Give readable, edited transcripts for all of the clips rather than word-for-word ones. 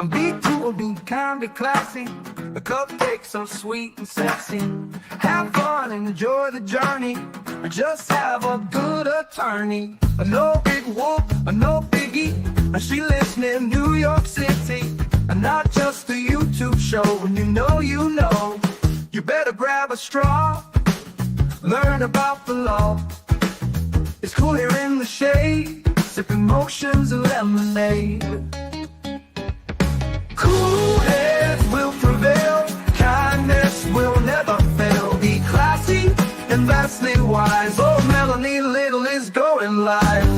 Be cool, be kind, be classy. A cupcake so sweet and sexy. Have fun and enjoy the journey. Just have a good attorney. No big whoop, no biggie. She lives near New York City. Not just a YouTube show. When you know, you better grab a straw. Learn about the law. It's cool here in the shade, sipping motions of lemonade. Cool heads will prevail, kindness will never fail. Be classy and vastly wise. Oh, Melanie Little is going live.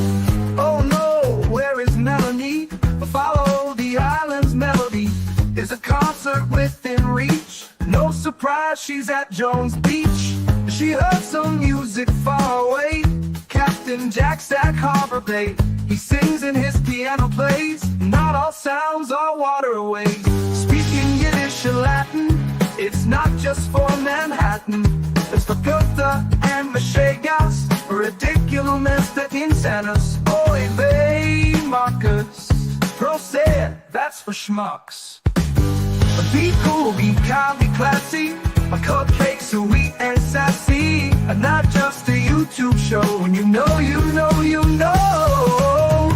Oh no, where is Melanie? Follow the island's melody. Is a concert within reach. No surprise, she's at Jones Beach. She heard some music far away. Captain Jack Stack Harbor Bay. He sings and his piano plays. Not all sounds are waterways. Speaking Yiddish and Latin, it's not just for Manhattan. It's for Goethe and Meshegas. Ridiculous that insanus. Oy vey, Marcus. Proset, that's for schmucks. Be cool, be kind, be classy. My cupcake's sweet and sassy. Not just a YouTube show. When you know,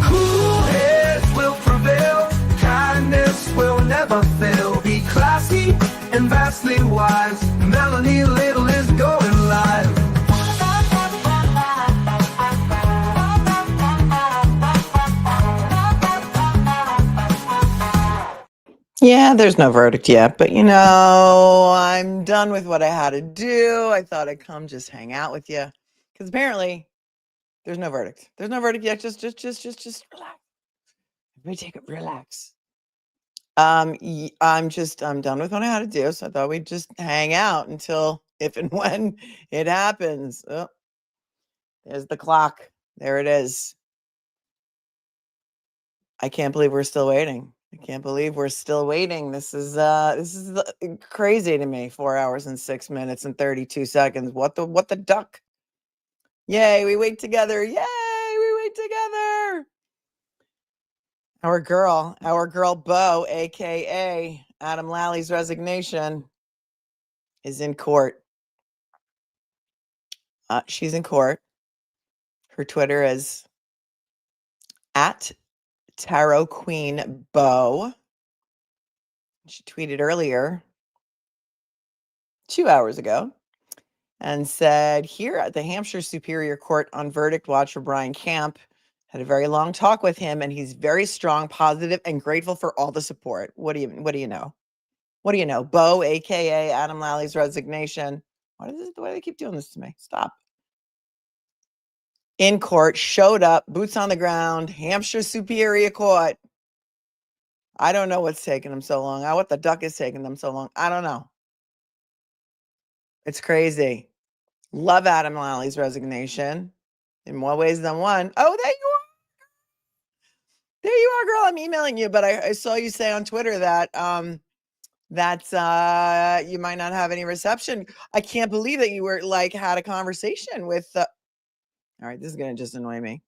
cool heads will prevail. Kindness will never fail. Be classy and vastly wise. Melanie Little is going live. Yeah, there's no verdict yet, but I'm done with what I had to do. I thought I'd come just hang out with you, because apparently there's no verdict. There's no verdict yet. Just relax. Everybody take it, relax. I'm done with what I had to do, so I thought we'd just hang out until if and when it happens. Oh, there's the clock. There it is. I can't believe we're still waiting. This is crazy to me. 4 hours and 6 minutes and 32 seconds. What the duck? Yay, we wait together. Yay, we wait together. Our girl Bo, aka Adam Lally's resignation, is in court. She's in court. Her Twitter is at Tarot Queen Bo. She tweeted earlier, 2 hours ago, and said, here at the Hampshire Superior Court on verdict watch for Brian Camp, had a very long talk with him, and he's very strong, positive, and grateful for all the support. What do you know? What do you know? Bo, aka Adam Lally's resignation. Why do they keep doing this to me? Stop. In court, showed up, boots on the ground, Hampshire Superior Court. I don't know what's taking them so long. What the duck is taking them so long. I don't know. It's crazy. Love Adam Lally's resignation in more ways than one. Oh, there you are. There you are, girl. I'm emailing you, but I saw you say on Twitter that you might not have any reception. I can't believe that you were had a conversation with all right, this is going to just annoy me.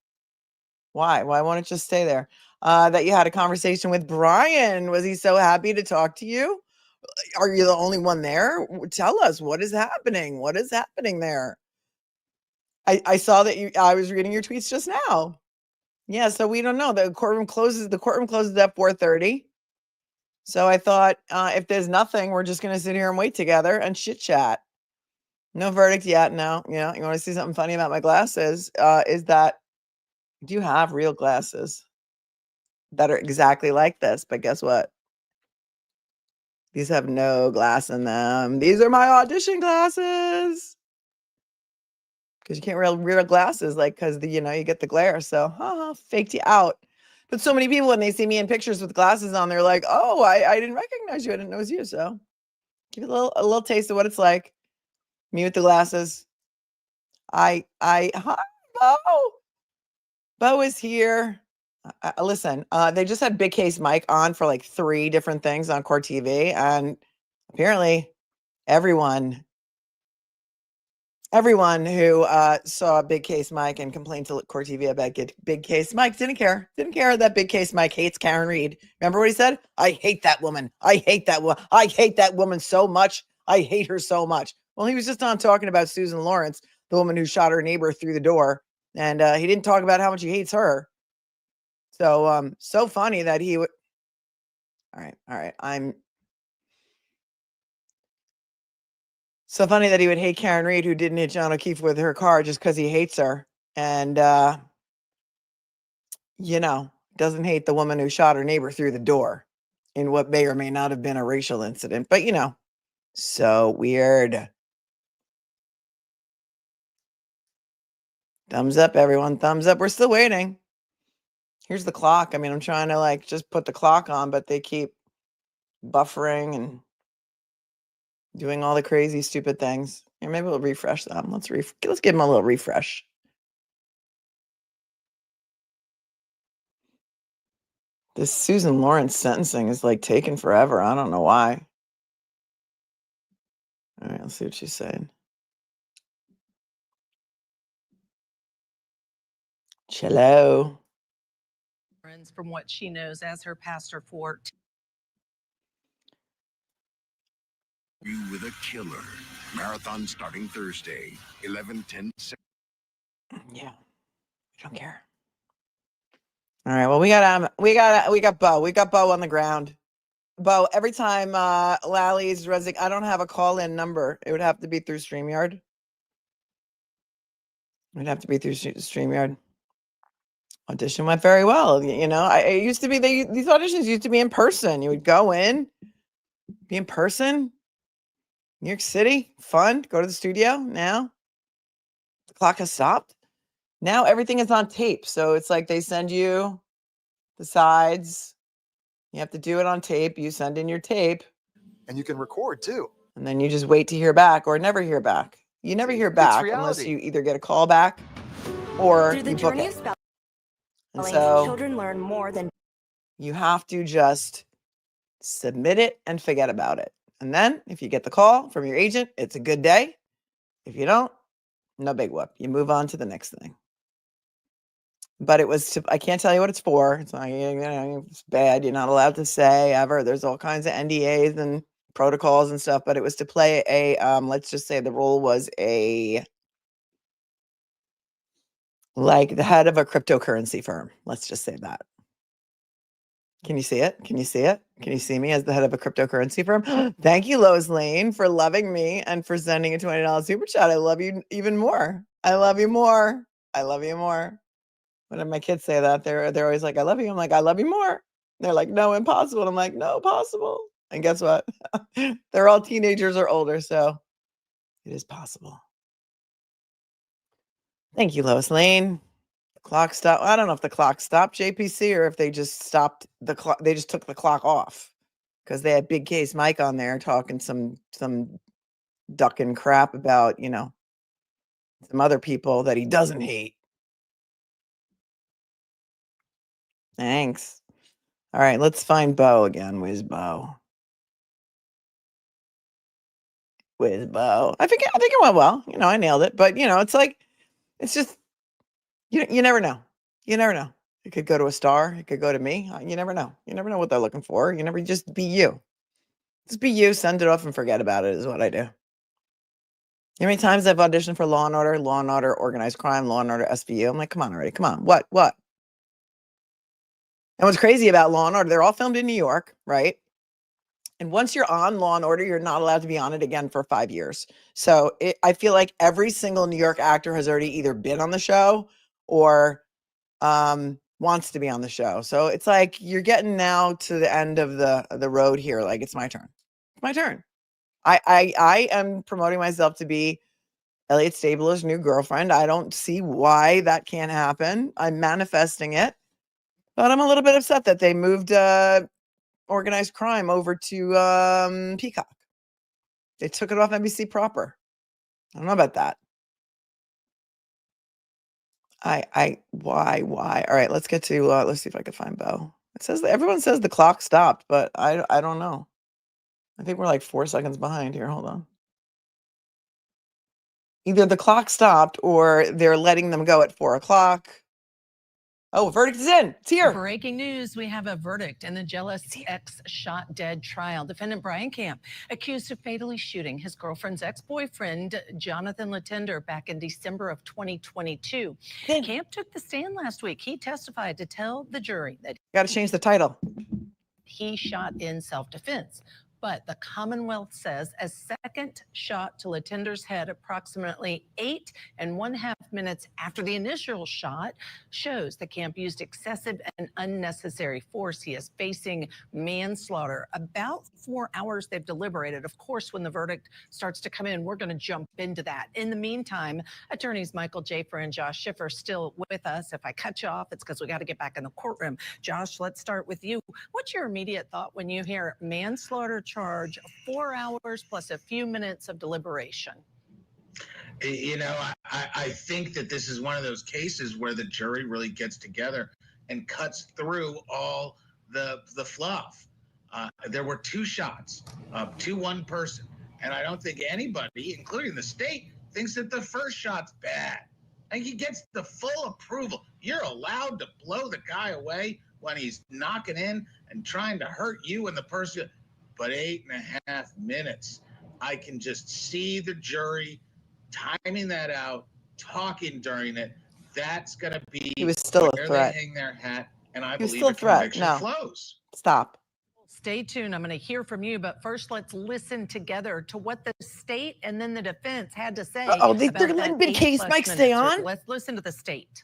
Why won't it just stay there? That you had a conversation with Brian. Was he so happy to talk to you? Are you the only one there? Tell us, what is happening? What is happening there? I saw that I was reading your tweets just now. Yeah, so we don't know. The courtroom closes at 4:30. So I thought, if there's nothing, we're just going to sit here and wait together and chit chat. No verdict yet. No. You want to see something funny about my glasses? Is that I do have real glasses that are exactly like this, but guess what? These have no glass in them. These are my audition glasses. Because you can't wear real glasses, because you get the glare. So, faked you out. But so many people, when they see me in pictures with glasses on, they're like, "Oh, I didn't recognize you. I didn't know it was you." So, give you a little taste of what it's like. Me with the glasses. Hi, Bo. Bo is here. Listen, they just had Big Case Mike on for 3 different things on Court TV, and apparently everyone everyone who saw Big Case Mike and complained to Court TV about Big Case Mike didn't care that Big Case Mike hates Karen Reed. Remember what he said? I hate that woman. I hate that woman. I hate that woman so much. I hate her so much. Well, he was just on talking about Susan Lawrence, the woman who shot her neighbor through the door, and he didn't talk about how much he hates her. So so funny that he would. All right. I'm so funny that he would hate Karen Reed, who didn't hit John O'Keefe with her car just because he hates her. And, doesn't hate the woman who shot her neighbor through the door in what may or may not have been a racial incident. But, so weird. Thumbs up, everyone. Thumbs up. We're still waiting. Here's the clock. I mean, I'm trying to just put the clock on, but they keep buffering and doing all the crazy, stupid things. Here, maybe we'll refresh them. Let's give them a little refresh. This Susan Lawrence sentencing is taking forever. I don't know why. All right, let's see what she's saying. Cello. From what she knows as her pastor for. With a killer. Marathon starting Thursday, 11/10. Yeah, I don't care. All right. Well, we got Bo. We got Bo on the ground. Bo, every time Lally's I don't have a call-in number. It would have to be through StreamYard. It would have to be through StreamYard. Audition went very well. It used to be these auditions used to be in person. You would go in, be in person. New York City, fun. Go to the studio. Now the clock has stopped. Now everything is on tape. So it's they send you the sides. You have to do it on tape. You send in your tape. And you can record too. And then you just wait to hear back or never hear back. You never hear back unless you either get a call back or you book it. And so children learn more than you have to just submit it and forget about it. And then if you get the call from your agent, it's a good day. If you don't, no big whoop. You move on to the next thing. But I can't tell you what it's for. It's not, it's bad. You're not allowed to say ever. There's all kinds of NDAs and protocols and stuff, but it was to play let's just say the role was the head of a cryptocurrency firm. Let's just say that. Can you see it? Can you see it? Can you see me as the head of a cryptocurrency firm? Thank you, Lois Lane, for loving me and for sending a $20 super chat. I love you even more. I love you more. I love you more. When my kids say that, they're always like, I love you. I'm like, I love you more. They're like, no, impossible. I'm like, no, possible. And guess what? They're all teenagers or older, so it is possible. Thank you, Lois Lane. Clock stopped. I don't know if the clock stopped, JPC, or if they just stopped the clock. They just took the clock off because they had Big Case Mike on there talking some ducking crap about, some other people that he doesn't hate. Thanks. All right, let's find Bo again. Where's Bo? Where's Bo? I think it went well. I nailed it. But it's just you never know. You never know. It could go to a star. It could go to me. You never know. You never know what they're looking for. Just be you. Just be you. Send it off and forget about it is what I do. How many times I've auditioned for Law and Order, Organized Crime, Law and Order, SVU? I'm like, come on already. Come on. What? And what's crazy about Law and Order, they're all filmed in New York, right? And once you're on Law and Order, you're not allowed to be on it again for 5 years. So I feel like every single New York actor has already either been on the show or wants to be on the show. So it's you're getting now to the end of the road here. It's my turn. It's my turn. I am promoting myself to be Elliot Stabler's new girlfriend. I don't see why that can't happen. I'm manifesting it. But I'm a little bit upset that they moved Organized Crime over to Peacock. They took it off NBC proper. I don't know about that. Why? All right, let's get to let's see if I can find Bo. It says everyone says the clock stopped, but I don't know. I think we're 4 seconds behind here. Hold on. Either the clock stopped or they're letting them go at 4 o'clock. Oh, verdict is in. It's here. Breaking news, we have a verdict in the jealous ex shot dead trial. Defendant Brian Camp, accused of fatally shooting his girlfriend's ex-boyfriend, Johnathan Letendre, back in December of 2022. Camp took the stand last week. He testified to tell the jury that Got to change the title. he shot in self-defense. But the Commonwealth says a second shot to Letendre's head approximately 8.5 minutes after the initial shot shows that Camp used excessive and unnecessary force. He is facing manslaughter. About 4 hours they've deliberated. Of course, when the verdict starts to come in, we're going to jump into that. In the meantime, attorneys Michael Jafer and Josh Schiffer still with us. If I cut you off, it's because we got to get back in the courtroom. Josh, let's start with you. What's your immediate thought when you hear manslaughter charge, 4 hours plus a few minutes of deliberation? You know, I think that this is one of those cases where the jury really gets together and cuts through all the fluff. There were 2 shots to one person, and I don't think anybody, including the state, thinks that the first shot's bad. I think he gets the full approval. You're allowed to blow the guy away when he's knocking in and trying to hurt you and the person. But 8.5 minutes, I can just see the jury timing that out, talking during it. That's going to be He was still a where threat. they hang their hat, and I He was believe still a a threat. conviction No. flows. Stop. Stay tuned. I'm going to hear from you, but first let's listen together to what the state and then the defense had to say. Uh-oh, they're about letting that Big Case 8+ Mike stay minutes. on? Let's listen to the state.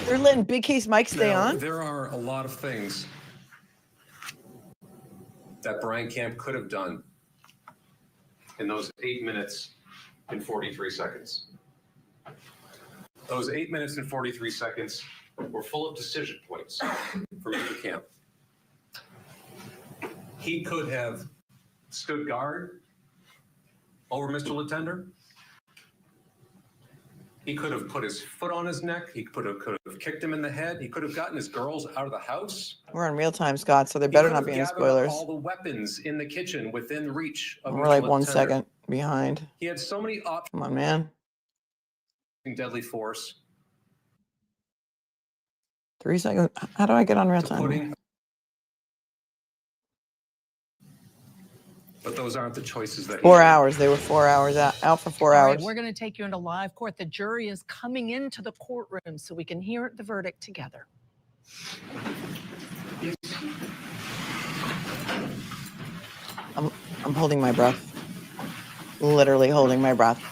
They're letting Big Case Mike stay Now, on? there are a lot of things that Brian Camp could have done in those 8 minutes and 43 seconds. Those 8 minutes and 43 seconds were full of decision points for Mr. Camp. He could have stood guard over Mr. Letendre. He could have put his foot on his neck. He could have kicked him in the head. He could have gotten his girls out of the house. We're on real time, Scott, so there He better could not have be any gathered up spoilers. all the weapons in the kitchen within reach of We're Mr. like 1 Letendre. second behind. He had so many options. Come on, man. Deadly force 3 seconds. How do I get on real to time? putting. But those aren't the choices that 4 hours. They were 4 hours out for 4 All hours. right, we're going to take you into live court. The jury is coming into the courtroom so we can hear the verdict together. I'm holding my breath. Literally holding my breath.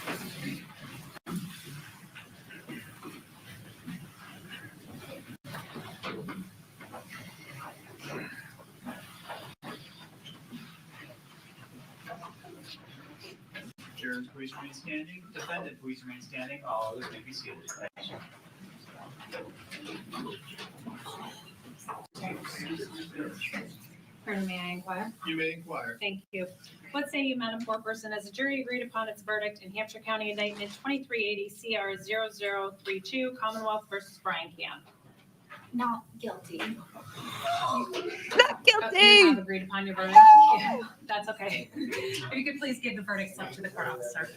Jurors, please remain standing. Defendant, please remain standing. All others may be seated. Thank you. Pardon, may I inquire? You may inquire. Thank you. What say you, Madam Foreperson, as the jury agreed upon its verdict in Hampshire County Indictment 2380 CR 0032, Commonwealth versus Brian Camp? Not guilty. Not You guilty. have agreed upon your verdict? Yeah, that's okay. If you could please give the verdict slip to the court officer.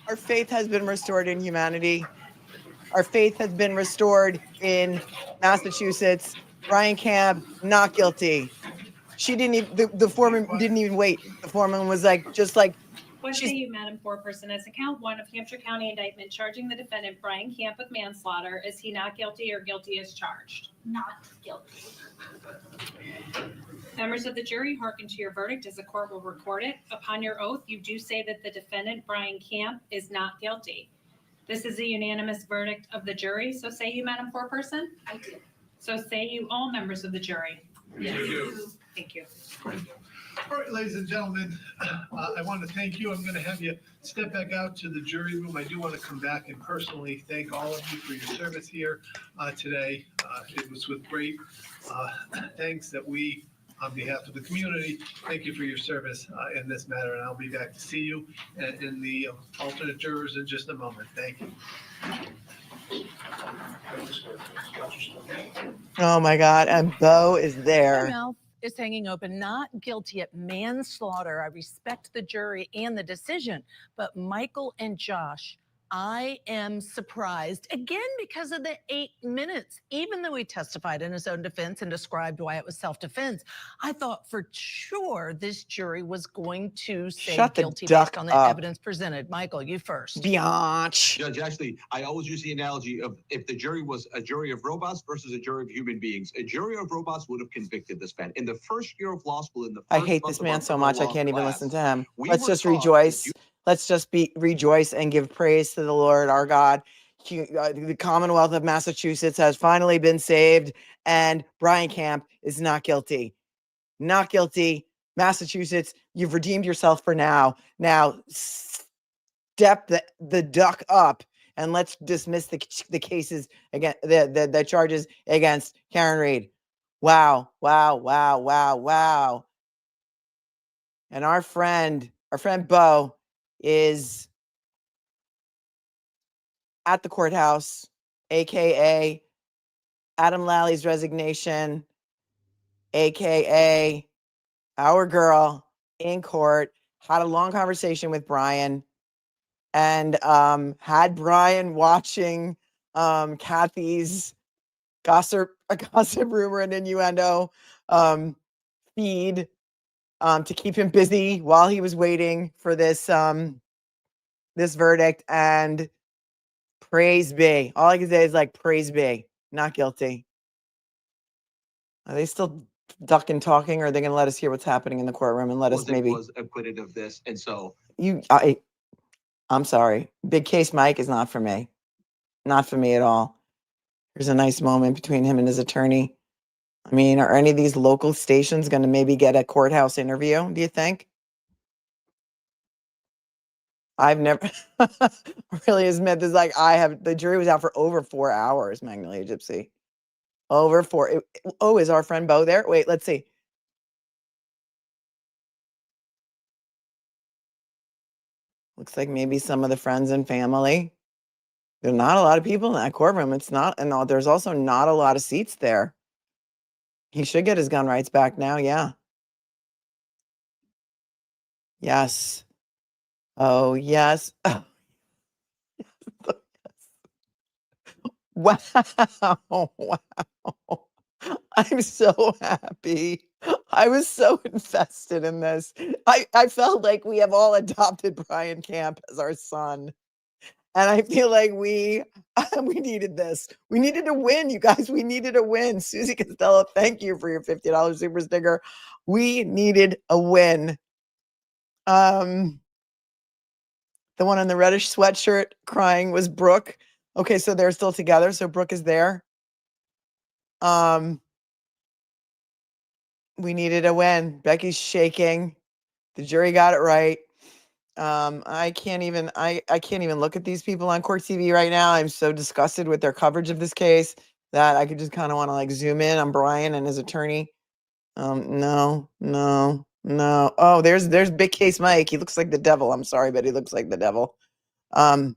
Our faith has been restored in humanity. Our faith has been restored in Massachusetts. Brian Camp, not guilty. She didn't even, the foreman didn't even wait. The foreman was like, just like, What say you, Madam Foreperson, as to count 1 of Hampshire County indictment charging the defendant Brian Camp with manslaughter, is he not guilty or guilty as charged? Not guilty. Members of the jury, hearken to your verdict as the court will record it. Upon your oath, you do say that the defendant Brian Camp is not guilty. This is a unanimous verdict of the jury. So say you, Madam Foreperson? I do. So say you, all members of the jury. Yes. Thank you. All right, ladies and gentlemen, I want to thank you. I'm going to have you step back out to the jury room. I do want to come back and personally thank all of you for your service here today. It was with great thanks that we, on behalf of the community, thank you for your service in this matter. And I'll be back to see you and in the alternate jurors in just a moment. Thank you. oh my God. And Bo is Hi, there. Mel. is hanging open, not guilty at manslaughter. I respect the jury and the decision, but Michael and Josh, I am surprised again because of the 8 minutes. Even though he testified in his own defense and described why it was self-defense, I thought for sure this jury was going to say Shut the guilty duck based on the up. evidence presented. Michael, you first. Biatch. Judge, actually, I always use the analogy of if the jury was a jury of robots versus a jury of human beings. A jury of robots would have convicted this man. In the first year of law school, in the I first hate month this of man our so criminal much. I law can't even class, listen to him. we Let's were just taught that rejoice. Let's just rejoice and give praise to the Lord our God. The Commonwealth of Massachusetts has finally been saved, and Brian Camp is not guilty. Not guilty. Massachusetts, you've redeemed yourself for now. Now step the duck up and let's dismiss the cases against the charges against Karen Reed. Wow, wow, wow, wow, wow. And our friend Bo is at the courthouse, aka Adam Lally's resignation, aka our girl in court, had a long conversation with Brian and had Brian watching Kathy's gossip rumor and innuendo feed to keep him busy while he was waiting for this this verdict. And praise be. All I can say is like praise be. Not guilty. Are they still ducking talking, or are they going to let us hear what's happening in the courtroom and let us maybe was acquitted of this, and so I'm sorry. Big case Mike is not for me. Not for me at all. There's a nice moment between him and his attorney. I mean, are any of these local stations going to maybe get a courthouse interview, do you think? I've never really admit this. Like, the jury was out for over 4 hours, Magnolia Gypsy. Over 4. Oh, is our friend Bo there? Wait, let's see. Looks like maybe some of the friends and family. There's not a lot of people in that courtroom. It's not, and there's also not a lot of seats there. He should get his gun rights back now. Yeah. Yes. Oh, yes. Wow. Wow. I'm so happy. I was so invested in this. I felt like we have all adopted Brian Camp as our son. And I feel like we needed this. We needed a win, you guys. We needed a win. Susie Costello, thank you for your $50 super sticker. We needed a win. The one in the reddish sweatshirt crying was Brooke. Okay, so they're still together. So Brooke is there. We needed a win. Becky's shaking. The jury got it right. I can't even look at these people on court TV right now. I'm so disgusted with their coverage of this case that I could just kind of want to like zoom in on Brian and his attorney. No. Oh, there's big case Mike. He looks like the devil. I'm sorry, but he looks like the devil. I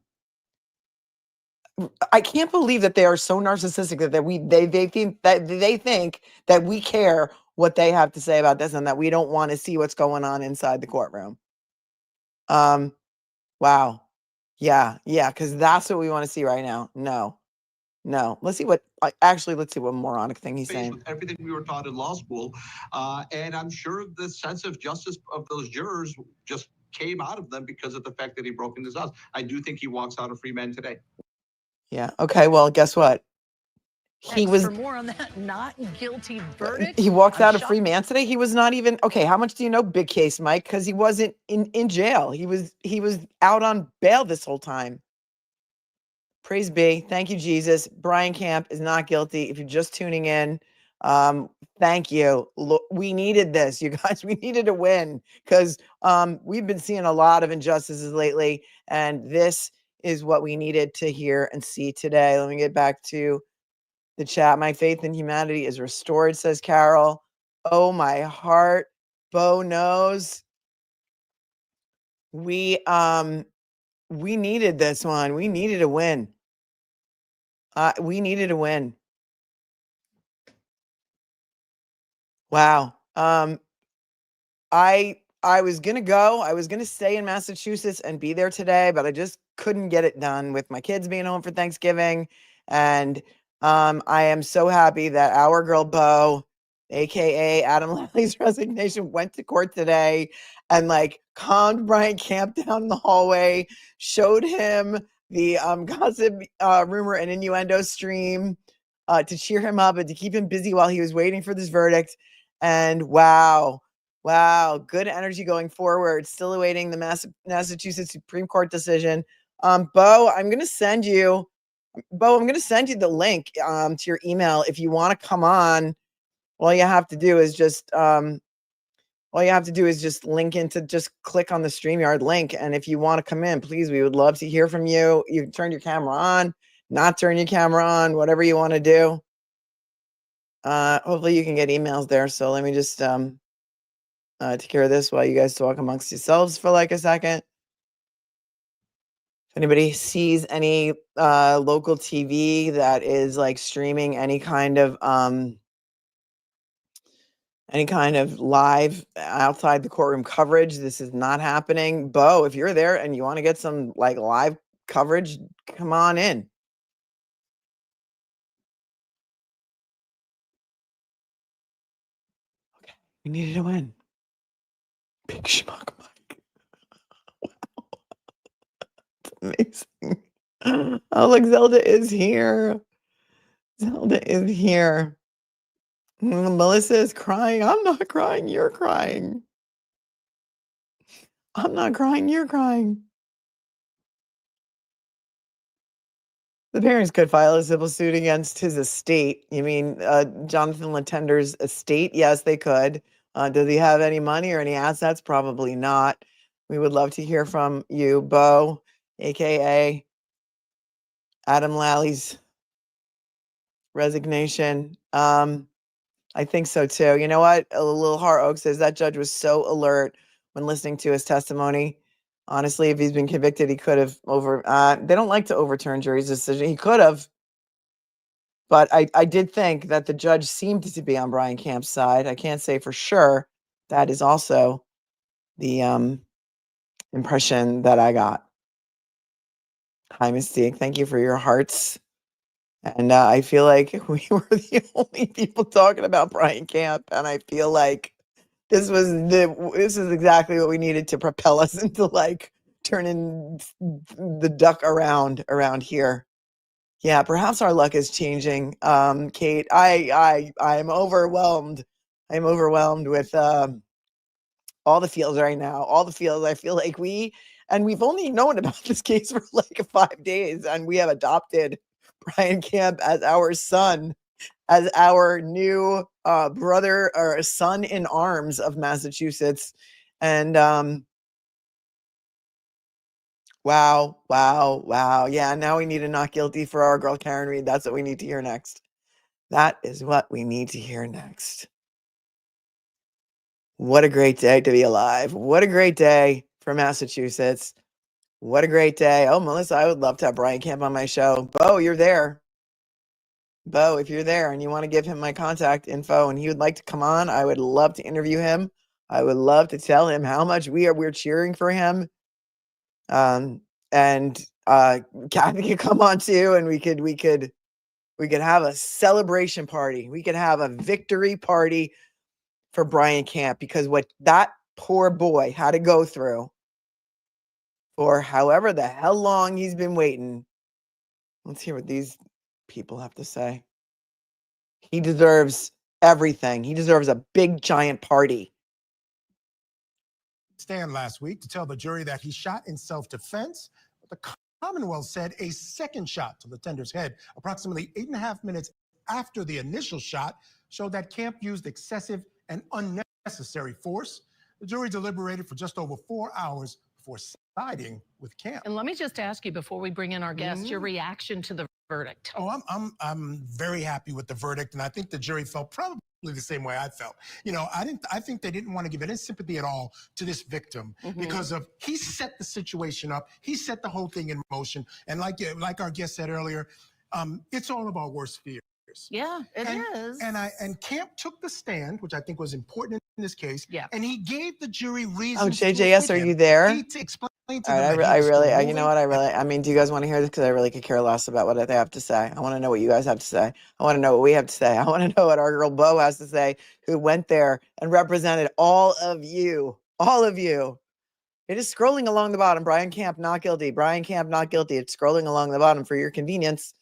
can't believe that they are so narcissistic that they think that we care what they have to say about this and that we don't want to see what's going on inside the courtroom. Wow. Yeah, because that's what we want to see right now. No. Let's see what moronic thing he's saying. With everything we were taught in law school, and I'm sure the sense of justice of those jurors just came out of them because of the fact that he broke into his house. I do think he walks out a free man today. Yeah. Okay. Well, guess what? For more on that not guilty verdict. He walked out a free man today. He was not even okay. How much do you know, big case Mike? Because he wasn't in jail. He was out on bail this whole time. Praise be. Thank you, Jesus. Brian Camp is not guilty. If you're just tuning in, thank you. Look, we needed this, you guys. We needed a win because we've been seeing a lot of injustices lately, and this is what we needed to hear and see today. Let me get back to the chat. My faith in humanity is restored, says Carol. Oh, my heart. Bo knows. We needed this one. We needed a win. We needed a win. Wow. Um, I was gonna go. I was gonna stay in Massachusetts and be there today, but I just couldn't get it done with my kids being home for Thanksgiving. And I am so happy that our girl Bo, aka Adam Lally's resignation, went to court today and like calmed Brian Camp down in the hallway, showed him the gossip, rumor, and innuendo stream to cheer him up and to keep him busy while he was waiting for this verdict. And wow. Wow, good energy going forward. Still awaiting the Massachusetts Supreme Court decision. Bo, I'm going to send you the link to your email if you want to come on. All you have to do is just link into, just click on the StreamYard link, and if you want to come in, please, we would love to hear from you. You can turn your camera on, not turn your camera on, whatever you want to do. Hopefully you can get emails there. So let me just take care of this while you guys talk amongst yourselves for like a second. If anybody sees any local TV that is like streaming any kind of live outside the courtroom coverage, this is not happening. Bo, if you're there and you want to get some like live coverage, come on in. Okay, we needed to win. Big schmuck Mike. Wow. It's amazing. Oh, look, Zelda is here. Zelda is here. Melissa is crying. I'm not crying. You're crying. I'm not crying. You're crying. The parents could file a civil suit against his estate. You mean Johnathan Letendre's estate? Yes, they could. Does he have any money or any assets? Probably not. We would love to hear from you, Bo, aka Adam Lally's resignation. I think so too. You know what? A little Heart Oak says that judge was so alert when listening to his testimony. Honestly, if he's been convicted, he could have they don't like to overturn jury's decision. He could have. But I did think that the judge seemed to be on Brian Camp's side. I can't say for sure. That is also the impression that I got. Hi, Mystique. Thank you for your hearts. And I feel like we were the only people talking about Brian Camp. And I feel like this is exactly what we needed to propel us into like turning the duck around here. Yeah, perhaps our luck is changing. Kate, I'm overwhelmed. I'm overwhelmed with all the feels right now. All the feels. I feel like we've only known about this case for like 5 days, and we have adopted Brian Camp as our son, as our new brother or son in arms of Massachusetts. And wow. Yeah, now we need a not guilty for our girl Karen Reed. That's what we need to hear next. That is what we need to hear next. What a great day to be alive. What a great day for Massachusetts. What a great day. Oh, Melissa, I would love to have Brian Camp on my show. Bo, you're there. Bo, if you're there and you want to give him my contact info and he would like to come on, I would love to interview him. I would love to tell him how much we're cheering for him. And Kathy could come on too, and we could have a celebration party. We could have a victory party for Brian Camp, because what that poor boy had to go through for however the hell long he's been waiting. Let's hear what these people have to say. He deserves everything. He deserves a big giant party. Stand last week to tell the jury that he shot in self-defense. The Commonwealth said a second shot to Letendre's head, approximately 8.5 minutes after the initial shot, showed that Camp used excessive and unnecessary force. The jury deliberated for just over 4 hours before siding with Camp. And let me just ask you before we bring in our guest, your reaction to the verdict. Oh, I'm very happy with the verdict, and I think the jury felt probably the same way I felt. You know, I think they didn't want to give any sympathy at all to this victim because of he set the situation up, he set the whole thing in motion, and like our guest said earlier, it's all about worst fears. years. Yeah, it is. And Camp took the stand, which I think was important in this case. Yeah. And he gave the jury Oh, reasons. JJS, are you there? To explain to All right, them that he was still you know what, I mean, do you guys want to hear this? Because I really could care less about what they have to say. I want to know what you guys have to say. I want to know what we have to say. I want to know what our girl Bo has to say, who went there and represented all of you. All of you. It is scrolling along the bottom. Brian Camp, not guilty. Brian Camp, not guilty. It's scrolling along the bottom for your convenience.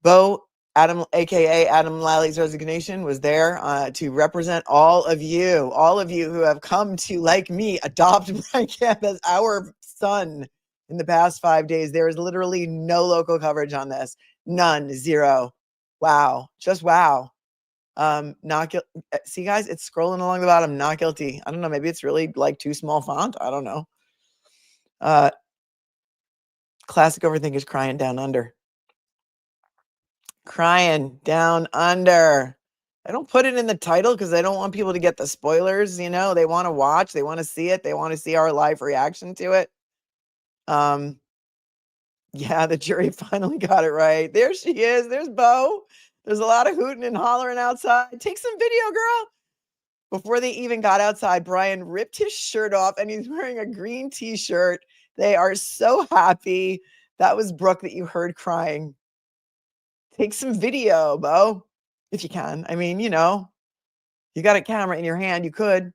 Bo, Adam, aka Adam Lally's resignation, was there to represent all of you who have come to, like me, adopt Brian Camp as our son in the past 5 days. There is literally no local coverage on this. None, zero. Wow, just wow. Not guilty. See, guys, it's scrolling along the bottom. Not guilty. I don't know. Maybe it's really like too small font. I don't know. Classic overthinkers crying down under. Crying down under. I don't put it in the title because I don't want people to get the spoilers. You know, they want to watch, they want to see it, they want to see our live reaction to it. Yeah, the jury finally got it right. There she is. There's Bo. There's a lot of hooting and hollering outside. Take some video, girl. Before they even got outside, Brian ripped his shirt off and he's wearing a green t-shirt. They are so happy. That was Brooke that you heard crying. Take some video, Bo, if you can. I mean, you know, you got a camera in your hand. You could.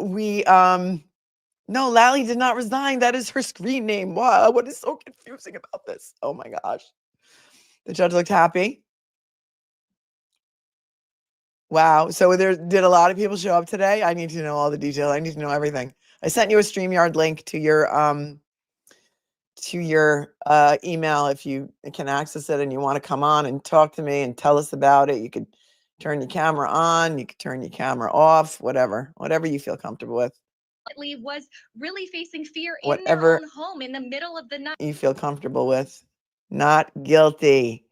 No, Lally did not resign. That is her screen name. Wow, what is so confusing about this? Oh my gosh. The judge looked happy. Wow. So did a lot of people show up today? I need to know all the detail. I need to know everything. I sent you a StreamYard link to your email if you can access it and you want to come on and talk to me and tell us about it. You could turn your camera on, you could turn your camera off, whatever you feel comfortable with. Was really facing fear in Whatever their own home in the middle of the night. You feel comfortable with. Not guilty.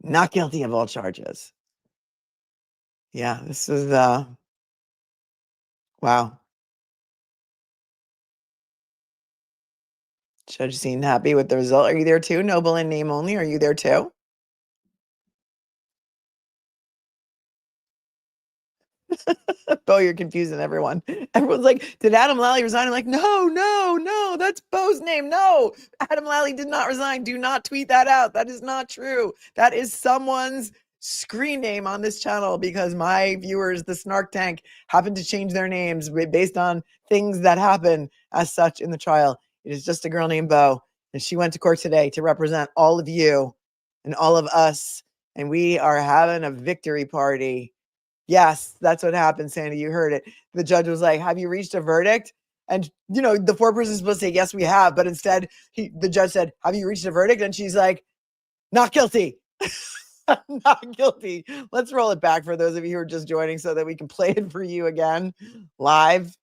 Not guilty of all charges. Yeah, this is wow. Judge seemed happy with the result. Are you there too? Noble in name only. Are you there too? Bo, you're confusing everyone. Everyone's like, did Adam Lally resign? I'm like, no, that's Bo's name. No, Adam Lally did not resign. Do not tweet that out. That is not true. That is someone's screen name on this channel because my viewers, the Snark Tank, happen to change their names based on things that happen as such in the trial. It is just a girl named Bo, and she went to court today to represent all of you and all of us, and we are having a victory party. Yes, that's what happened, Sandy. You heard it. The judge was like, have you reached a verdict? And, you know, the foreperson is supposed to say, yes, we have. But instead, the judge said, have you reached a verdict? And she's like, not guilty. Not guilty. Let's roll it back for those of you who are just joining so that we can play it for you again live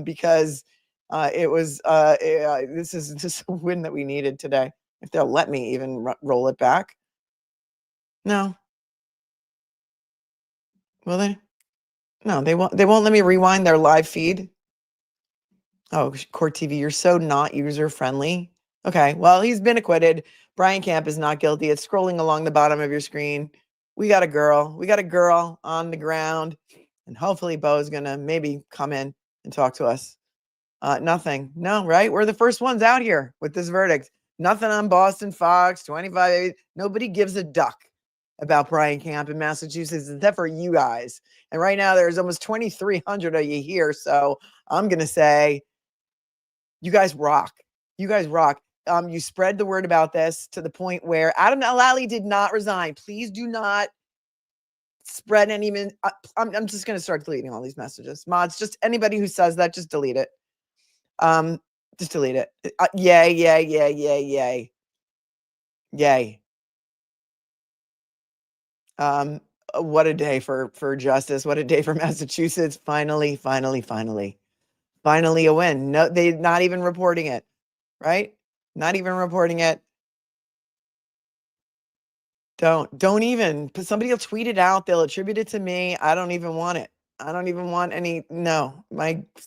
because it was this is just a win that we needed today. If they'll let me even roll it back. No. Will they? No, they won't let me rewind their live feed. Oh, Court TV, you're so not user friendly. Okay, well, he's been acquitted. Brian Camp is not guilty. It's scrolling along the bottom of your screen. We got a girl. We got a girl on the ground. And hopefully Bo's going to maybe come in and talk to us. Nothing. No, right? We're the first ones out here with this verdict. Nothing on Boston Fox, 25. Nobody gives a duck about Brian Camp in Massachusetts, except for you guys. And right now there's almost 2,300 of you here. So I'm going to say, you guys rock. You guys rock. You spread the word about this to the point where Adam Lally did not resign. Please do not spread any. I'm just going to start deleting all these messages. Mods, just anybody who says that, just delete it. Just delete it. Yay, yay, yay, yay, yay. Yay. What a day for justice. What a day for Massachusetts. Finally a win. No, they're not even reporting it, right? Not even reporting it. Don't even. Somebody will tweet it out. They'll attribute it to me. I don't even want it. I don't even want any. No,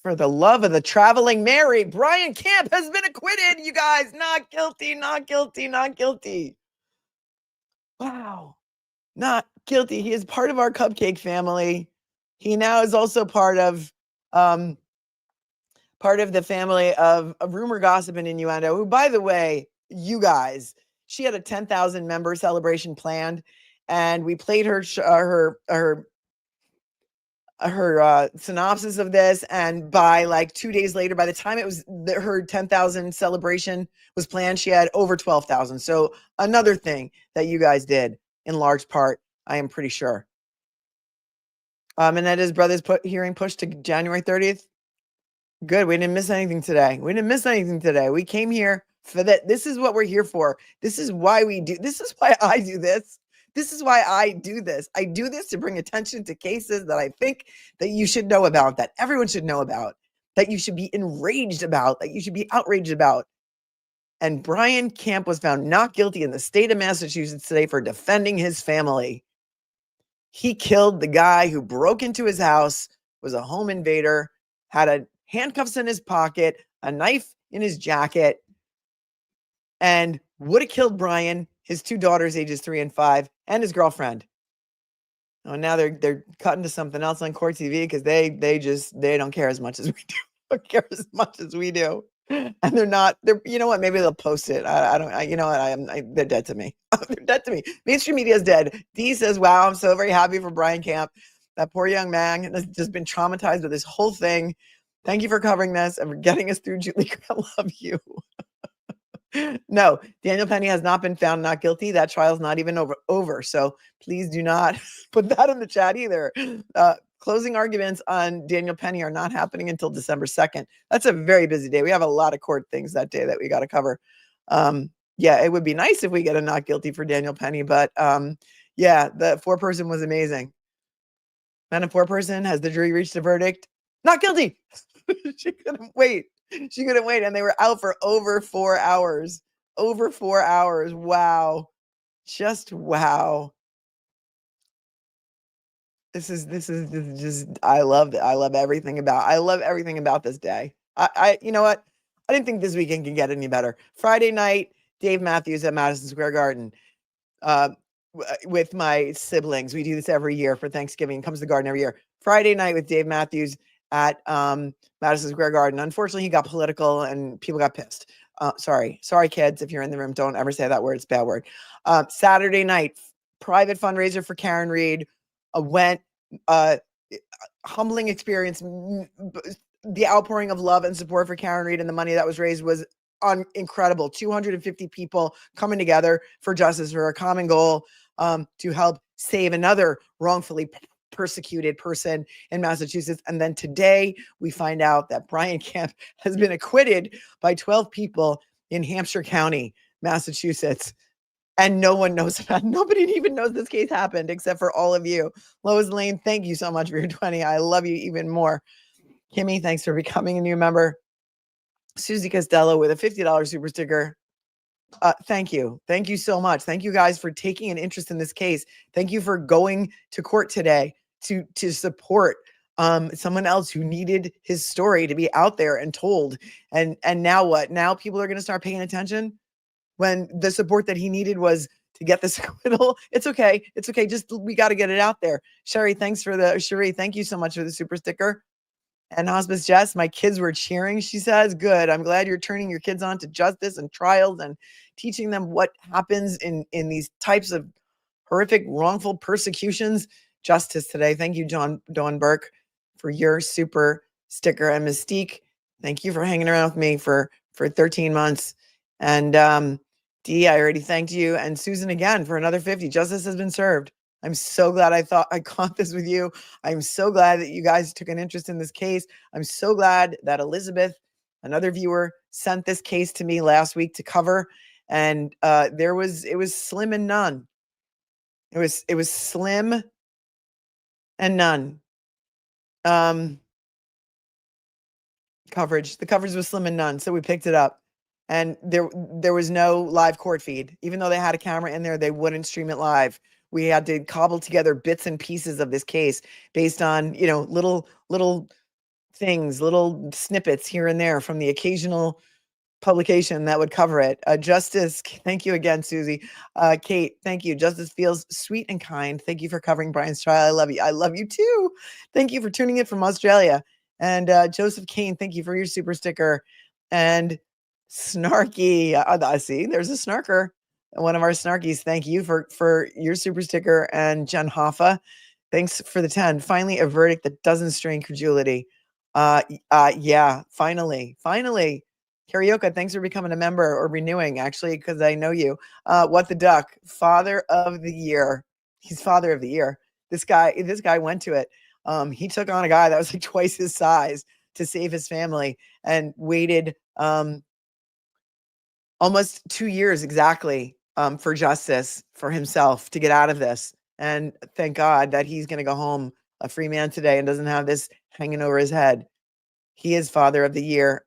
for the love of the traveling Mary, Brian Camp has been acquitted. You guys, not guilty, not guilty, not guilty. Wow. Not guilty. He is part of our cupcake family. He now is also part of the family of rumor, gossip, and innuendo, who, by the way, you guys, she had a 10,000 member celebration planned, and we played her synopsis of this, and by like 2 days later, by the time it was her 10,000 celebration was planned, she had over 12,000. So another thing that you guys did in large part, I am pretty sure. And that his brother's hearing pushed to January 30th. Good. We didn't miss anything today. We came here for that. This is what we're here for. This is why we do. This is why I do this. This is why I do this. I do this to bring attention to cases that I think that you should know about, that everyone should know about, that you should be enraged about, that you should be outraged about. And Brian Camp was found not guilty in the state of Massachusetts today for defending his family. He killed the guy who broke into his house, was a home invader, had handcuffs in his pocket, a knife in his jacket, and would have killed Brian, his 2 daughters, ages 3 and 5, and his girlfriend. Oh, now they're cutting to something else on court TV because they don't care as much as we do. Don't care as much as we do. And they're you know what? Maybe they'll post it. You know what? They're dead to me. They're dead to me. Mainstream media is dead. Dee says, wow, I'm so very happy for Brian Camp. That poor young man has just been traumatized with this whole thing. Thank you for covering this and for getting us through, Julie. I love you. No, Daniel Penny has not been found not guilty. That trial's not even over. So please do not put that in the chat either. Closing arguments on Daniel Penny are not happening until December 2nd. That's a very busy day. We have a lot of court things that day that we got to cover. Yeah, it would be nice if we get a not guilty for Daniel Penny, but yeah, the 4-person was amazing. Man and 4-person, has the jury reached a verdict? Not guilty. She couldn't wait. And they were out for over 4 hours. Over 4 hours. Wow. Just wow. This is just, I love everything about this day. I you know what? I didn't think this weekend could get any better. Friday night, Dave Matthews at Madison Square Garden. With my siblings. We do this every year for Thanksgiving. Comes to the garden every year. Friday night with Dave Matthews at Madison Square Garden. Unfortunately, he got political and people got pissed. Sorry, kids. If you're in the room, don't ever say that word. It's a bad word. Saturday night, private fundraiser for Karen Reed. Went humbling experience. The outpouring of love and support for Karen Reed and the money that was raised was incredible. 250 people coming together for justice, for a common goal, to help save another wrongfully persecuted person in Massachusetts. And then today we find out that Brian Camp has been acquitted by 12 people in Hampshire County, Massachusetts. And no one knows about it. Nobody even knows this case happened except for all of you. Lois Lane, thank you so much for your 20. I love you even more. Kimmy, thanks for becoming a new member. Susie Costello with a $50 super sticker. Thank you. Thank you so much. Thank you guys for taking an interest in this case. Thank you for going to court today to support someone else who needed his story to be out there and told. And now what? Now people are going to start paying attention when the support that he needed was to get this acquittal. It's okay. It's okay. Just, we got to get it out there. Sherry, Sherry, thank you so much for the super sticker. And Hospice Jess, my kids were cheering, she says. Good. I'm glad you're turning your kids on to justice and trials and teaching them what happens in these types of horrific, wrongful persecutions. Justice today. Thank you, Dawn Burke, for your super sticker. And Mystique, thank you for hanging around with me for 13 months. And Dee, I already thanked you. And Susan again for another 50. Justice has been served. I'm so glad I thought I caught this with you. I'm so glad that you guys took an interest in this case. I'm so glad that Elizabeth, another viewer, sent this case to me last week to cover. And it was slim and none. It was slim and none. Coverage. The coverage was slim and none. So we picked it up. And there was no live court feed. Even though they had a camera in there, they wouldn't stream it live. We had to cobble together bits and pieces of this case based on, little things, little snippets here and there from the occasional publication that would cover it. Justice, thank you again, Susie. Kate, thank you. Justice feels sweet and kind. Thank you for covering Brian's trial. I love you. I love you too. Thank you for tuning in from Australia. And Joseph Kane, thank you for your super sticker. And Snarky, I see there's a snarker. One of our snarkies. Thank you for your super sticker. And Jen Hoffa, thanks for the 10. Finally, a verdict that doesn't strain credulity. Yeah, finally. Karaoke, thanks for becoming a member or renewing, actually, because I know you. What the Duck, Father of the Year. He's Father of the Year. This guy went to it. He took on a guy that was like twice his size to save his family and waited almost 2 years exactly for justice for himself to get out of this. And thank God that he's going to go home a free man today and doesn't have this hanging over his head. He is Father of the Year.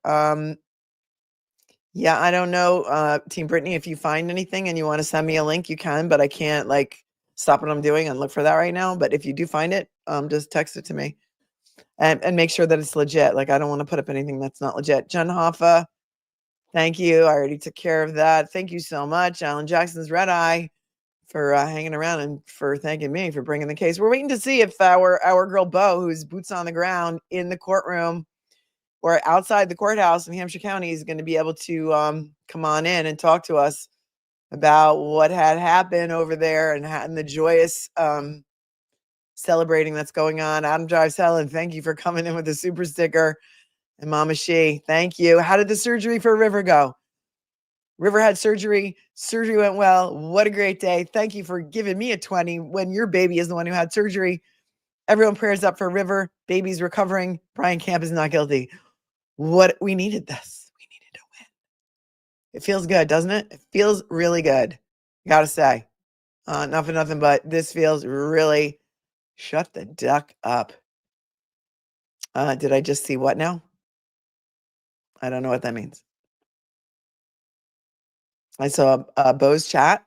Yeah, I don't know, Team Brittany, if you find anything and you want to send me a link, you can, but I can't like stop what I'm doing and look for that right now. But if you do find it, just text it to me and make sure that it's legit. Like, I don't want to put up anything that's not legit. Jen Hoffa, thank you. I already took care of that. Thank you so much. Alan Jackson's Red Eye for hanging around and for thanking me for bringing the case. We're waiting to see if our girl Bo, who's boots on the ground in the courtroom or outside the courthouse in Hampshire County, is going to be able to come on in and talk to us about what had happened over there and the joyous celebrating that's going on. Adam Drives Helen, thank you for coming in with the super sticker. And Mama She, thank you. How did the surgery for River go? River had surgery. Surgery went well. What a great day. Thank you for giving me a 20 when your baby is the one who had surgery. Everyone prayers up for River. Baby's recovering. Brian Camp is not guilty. We needed this. We needed to win. It feels good, doesn't it? It feels really good. Gotta say. Not for nothing, but this feels really shut the duck up. Did I just see what now? I don't know what that means. I saw Bo's chat.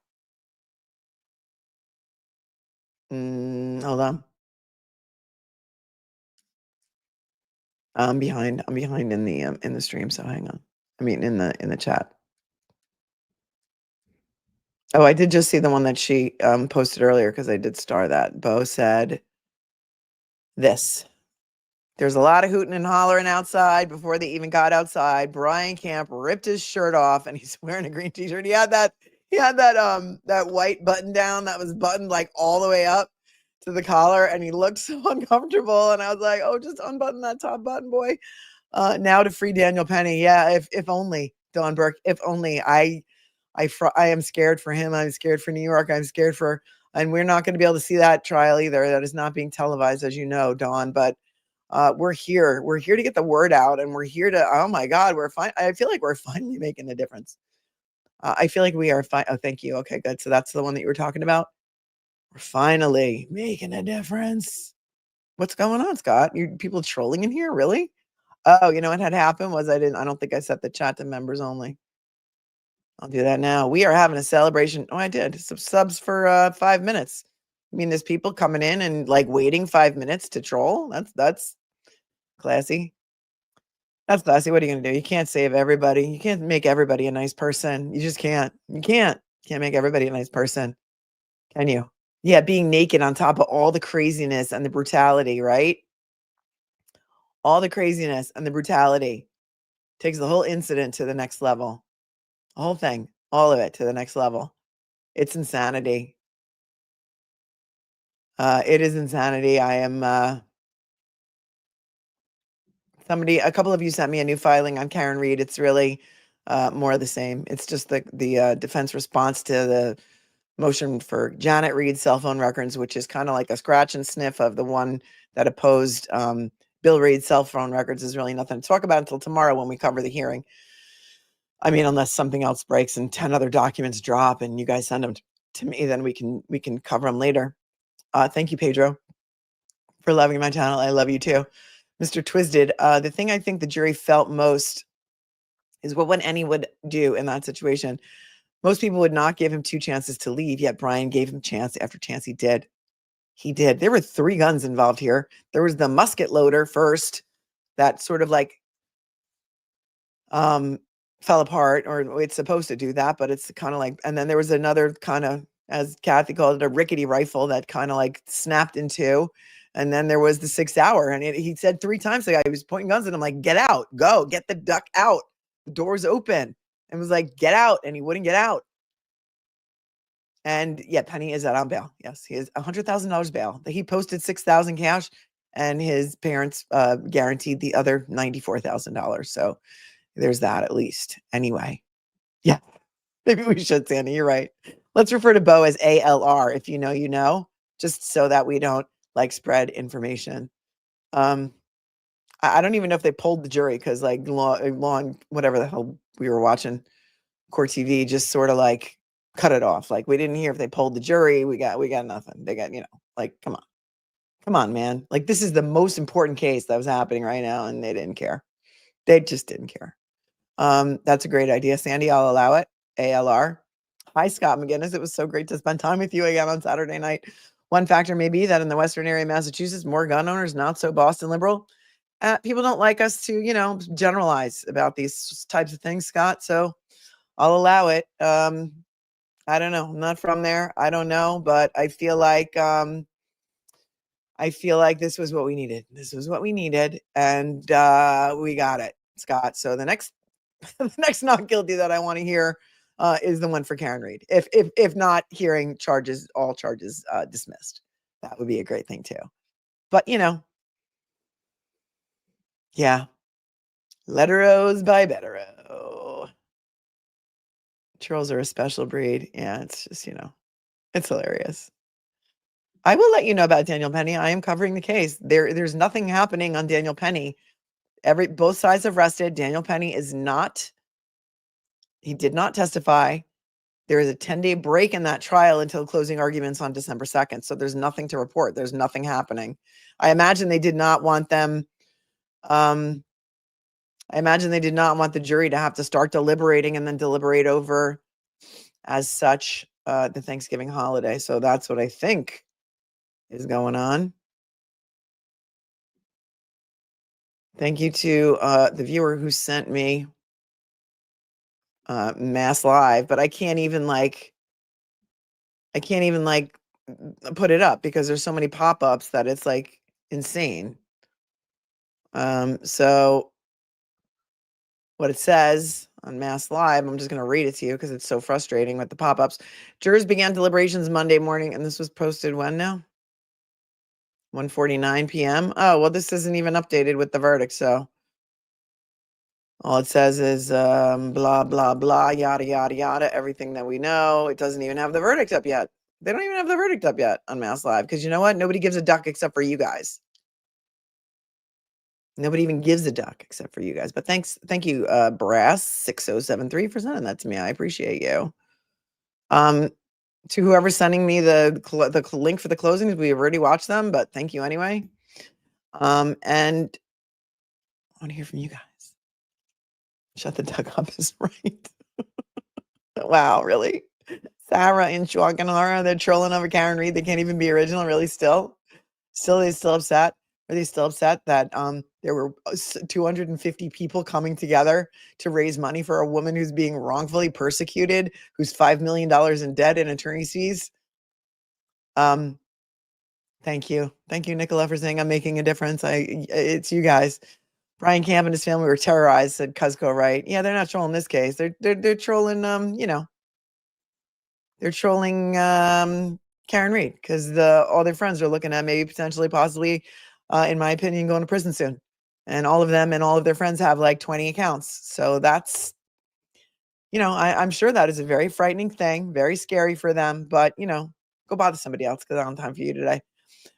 Hold on. I'm behind in the stream, so hang on. I mean in the chat. Oh, I did just see the one that she posted earlier because I did star that. Bo said this. There's a lot of hooting and hollering outside before they even got outside. Brian Camp ripped his shirt off and he's wearing a green t-shirt. He had that white button down that was buttoned like all the way up to the collar, and he looked so uncomfortable. And I was like, oh, just unbutton that top button, boy. Now to free Daniel Penny. Yeah, if only, Dawn Burke, if only. I am scared for him. I'm scared for New York. I'm scared for, and we're not going to be able to see that trial either. That is not being televised, as you know, Dawn, but we're here. We're here to get the word out, and we're here to, oh my God, we're fine. I feel like we're finally making a difference. I feel like we are fine. Oh, thank you. Okay, good. So that's the one that you were talking about. We're finally making a difference. What's going on, Scott? You people trolling in here? Really? Oh, you know what had happened was I don't think I set the chat to members only. I'll do that now. We are having a celebration. Oh, I did. Some subs for 5 minutes. I mean, there's people coming in and like waiting 5 minutes to troll. That's classy. That's classy. What are you going to do? You can't save everybody. You can't make everybody a nice person. You just can't. You can't make everybody a nice person. Can you? Yeah, being naked on top of all the craziness and the brutality, right? All the craziness and the brutality takes the whole incident to the next level. The whole thing, all of it to the next level. It's insanity. It is insanity. I am a couple of you sent me a new filing on Karen Reed. It's really more of the same. It's just the defense response to the motion for Janet Reed's cell phone records, which is kind of like a scratch and sniff of the one that opposed Bill Reed's cell phone records. Is really nothing to talk about until tomorrow when we cover the hearing. I mean, unless something else breaks and 10 other documents drop and you guys send them to me, then we can cover them later. Thank you, Pedro, for loving my channel. I love you too. Mr. Twisted, the thing I think the jury felt most is what would any would do in that situation. Most people would not give him 2 chances to leave, yet Brian gave him chance after chance. He did. He did. There were 3 guns involved here. There was the musket loader first, that sort of like fell apart, or it's supposed to do that, but it's kind of like, and then there was another kind of, as Kathy called it, a rickety rifle that kind of like snapped in two. And then there was the 6th hour, and he said 3 times, the guy, he was pointing guns at him, like, get out, go, get the duck out. The door's open. And was like, get out. And he wouldn't get out. And yeah, Penny is out on bail. Yes, he is $100,000 bail. He posted $6,000 cash, and his parents guaranteed the other $94,000. So there's that at least. Anyway, yeah, maybe we should, Sandy. You're right. Let's refer to Bo as ALR. If you know, you know, just so that we don't like spread information. I don't even know if they polled the jury, because like law and whatever the hell we were watching, Court TV, just sort of like cut it off. Like, we didn't hear if they polled the jury. We got nothing. They got, like, come on, man. Like, this is the most important case that was happening right now, and they didn't care. They just didn't care. That's a great idea, Sandy. I'll allow it. ALR. Hi, Scott McGinnis. It was so great to spend time with you again on Saturday night. One factor may be that in the western area of Massachusetts, more gun owners, not so Boston liberal. People don't like us to, generalize about these types of things, Scott. So I'll allow it. I don't know. I'm not from there. I don't know, but I feel like this was what we needed. This was what we needed, and we got it, Scott. So the next not guilty that I want to hear is the one for Karen Reed. If not hearing all charges dismissed, that would be a great thing too. But yeah, letteros by bettero. Trolls are a special breed. Yeah, it's just it's hilarious. I will let you know about Daniel Penny. I am covering the case. There's nothing happening on Daniel Penny. Both sides have rested. Daniel Penny he did not testify. There is a 10-day break in that trial until closing arguments on December 2nd. So there's nothing to report. There's nothing happening. I imagine they did not want them. I imagine they did not want the jury to have to start deliberating and then deliberate over, as such, the Thanksgiving holiday. So that's what I think is going on. Thank you to the viewer who sent me Mass Live, but I can't even put it up because there's so many pop-ups that it's like insane. So what it says on Mass Live, I'm just going to read it to you because it's so frustrating with the pop-ups. Jurors began deliberations Monday morning, and this was posted when now? 1:49 p.m. Oh, well, this isn't even updated with the verdict, so all it says is blah, blah, blah, yada, yada, yada, everything that we know. It doesn't even have the verdict up yet. They don't even have the verdict up yet on Mass Live, because you know what? Nobody gives a duck except for you guys. Nobody even gives a duck except for you guys. But thank you, Brass6073, for sending that to me. I appreciate you. To whoever's sending me the link for the closings, we've already watched them, but thank you anyway. And I want to hear from you guys. Shut the duck up is right. Wow, really? Sarah and Chwaganara, they're trolling over Karen Reed. They can't even be original, really. Still they still upset? Are they still upset that there were 250 people coming together to raise money for a woman who's being wrongfully persecuted, who's $5 million in debt and attorney's fees? Thank you, Nicola, for saying I'm making a difference. It's you guys. Brian Camp and his family were terrorized, said Cuzco, right? Yeah, they're not trolling this case. They're trolling. They're trolling Karen Reed because all their friends are looking at maybe potentially, possibly, in my opinion, going to prison soon. And all of them and all of their friends have like 20 accounts. So that's, I'm sure that is a very frightening thing, very scary for them. But, go bother somebody else because I don't have time for you today.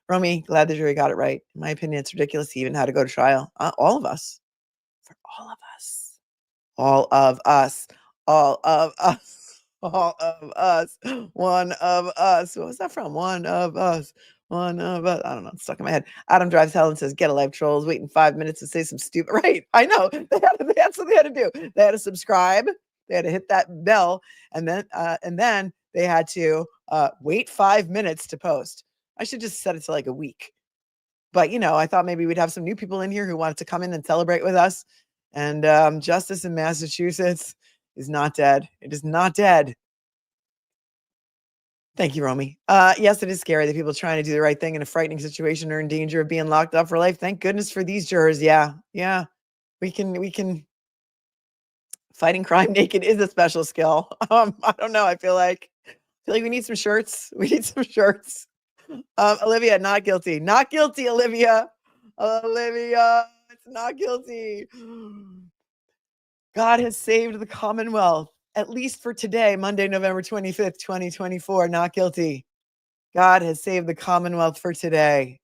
Romy, glad the jury got it right. In my opinion, it's ridiculous he even had to go to trial. All of us. For all of us. All of us. All of us. All of us. One of us. What was that from? One of us. One of us. I don't know. It's stuck in my head. Adam drives hell and says, get a life, trolls. Waiting 5 minutes to say some stupid. Right. I know. That's what they had to do. They had to subscribe. They had to hit that bell. And then they had to wait 5 minutes to post. I should just set it to like a week. But, I thought maybe we'd have some new people in here who wanted to come in and celebrate with us. And justice in Massachusetts is not dead. It is not dead. Thank you, Romy. Yes, it is scary that people trying to do the right thing in a frightening situation are in danger of being locked up for life. Thank goodness for these jurors. Yeah. We can fighting crime naked is a special skill. I don't know. I feel like we need some shirts. We need some shirts. Olivia, not guilty. Not guilty, Olivia. Olivia, it's not guilty. God has saved the Commonwealth, at least for today, Monday, November 25th, 2024. Not guilty. God has saved the Commonwealth for today.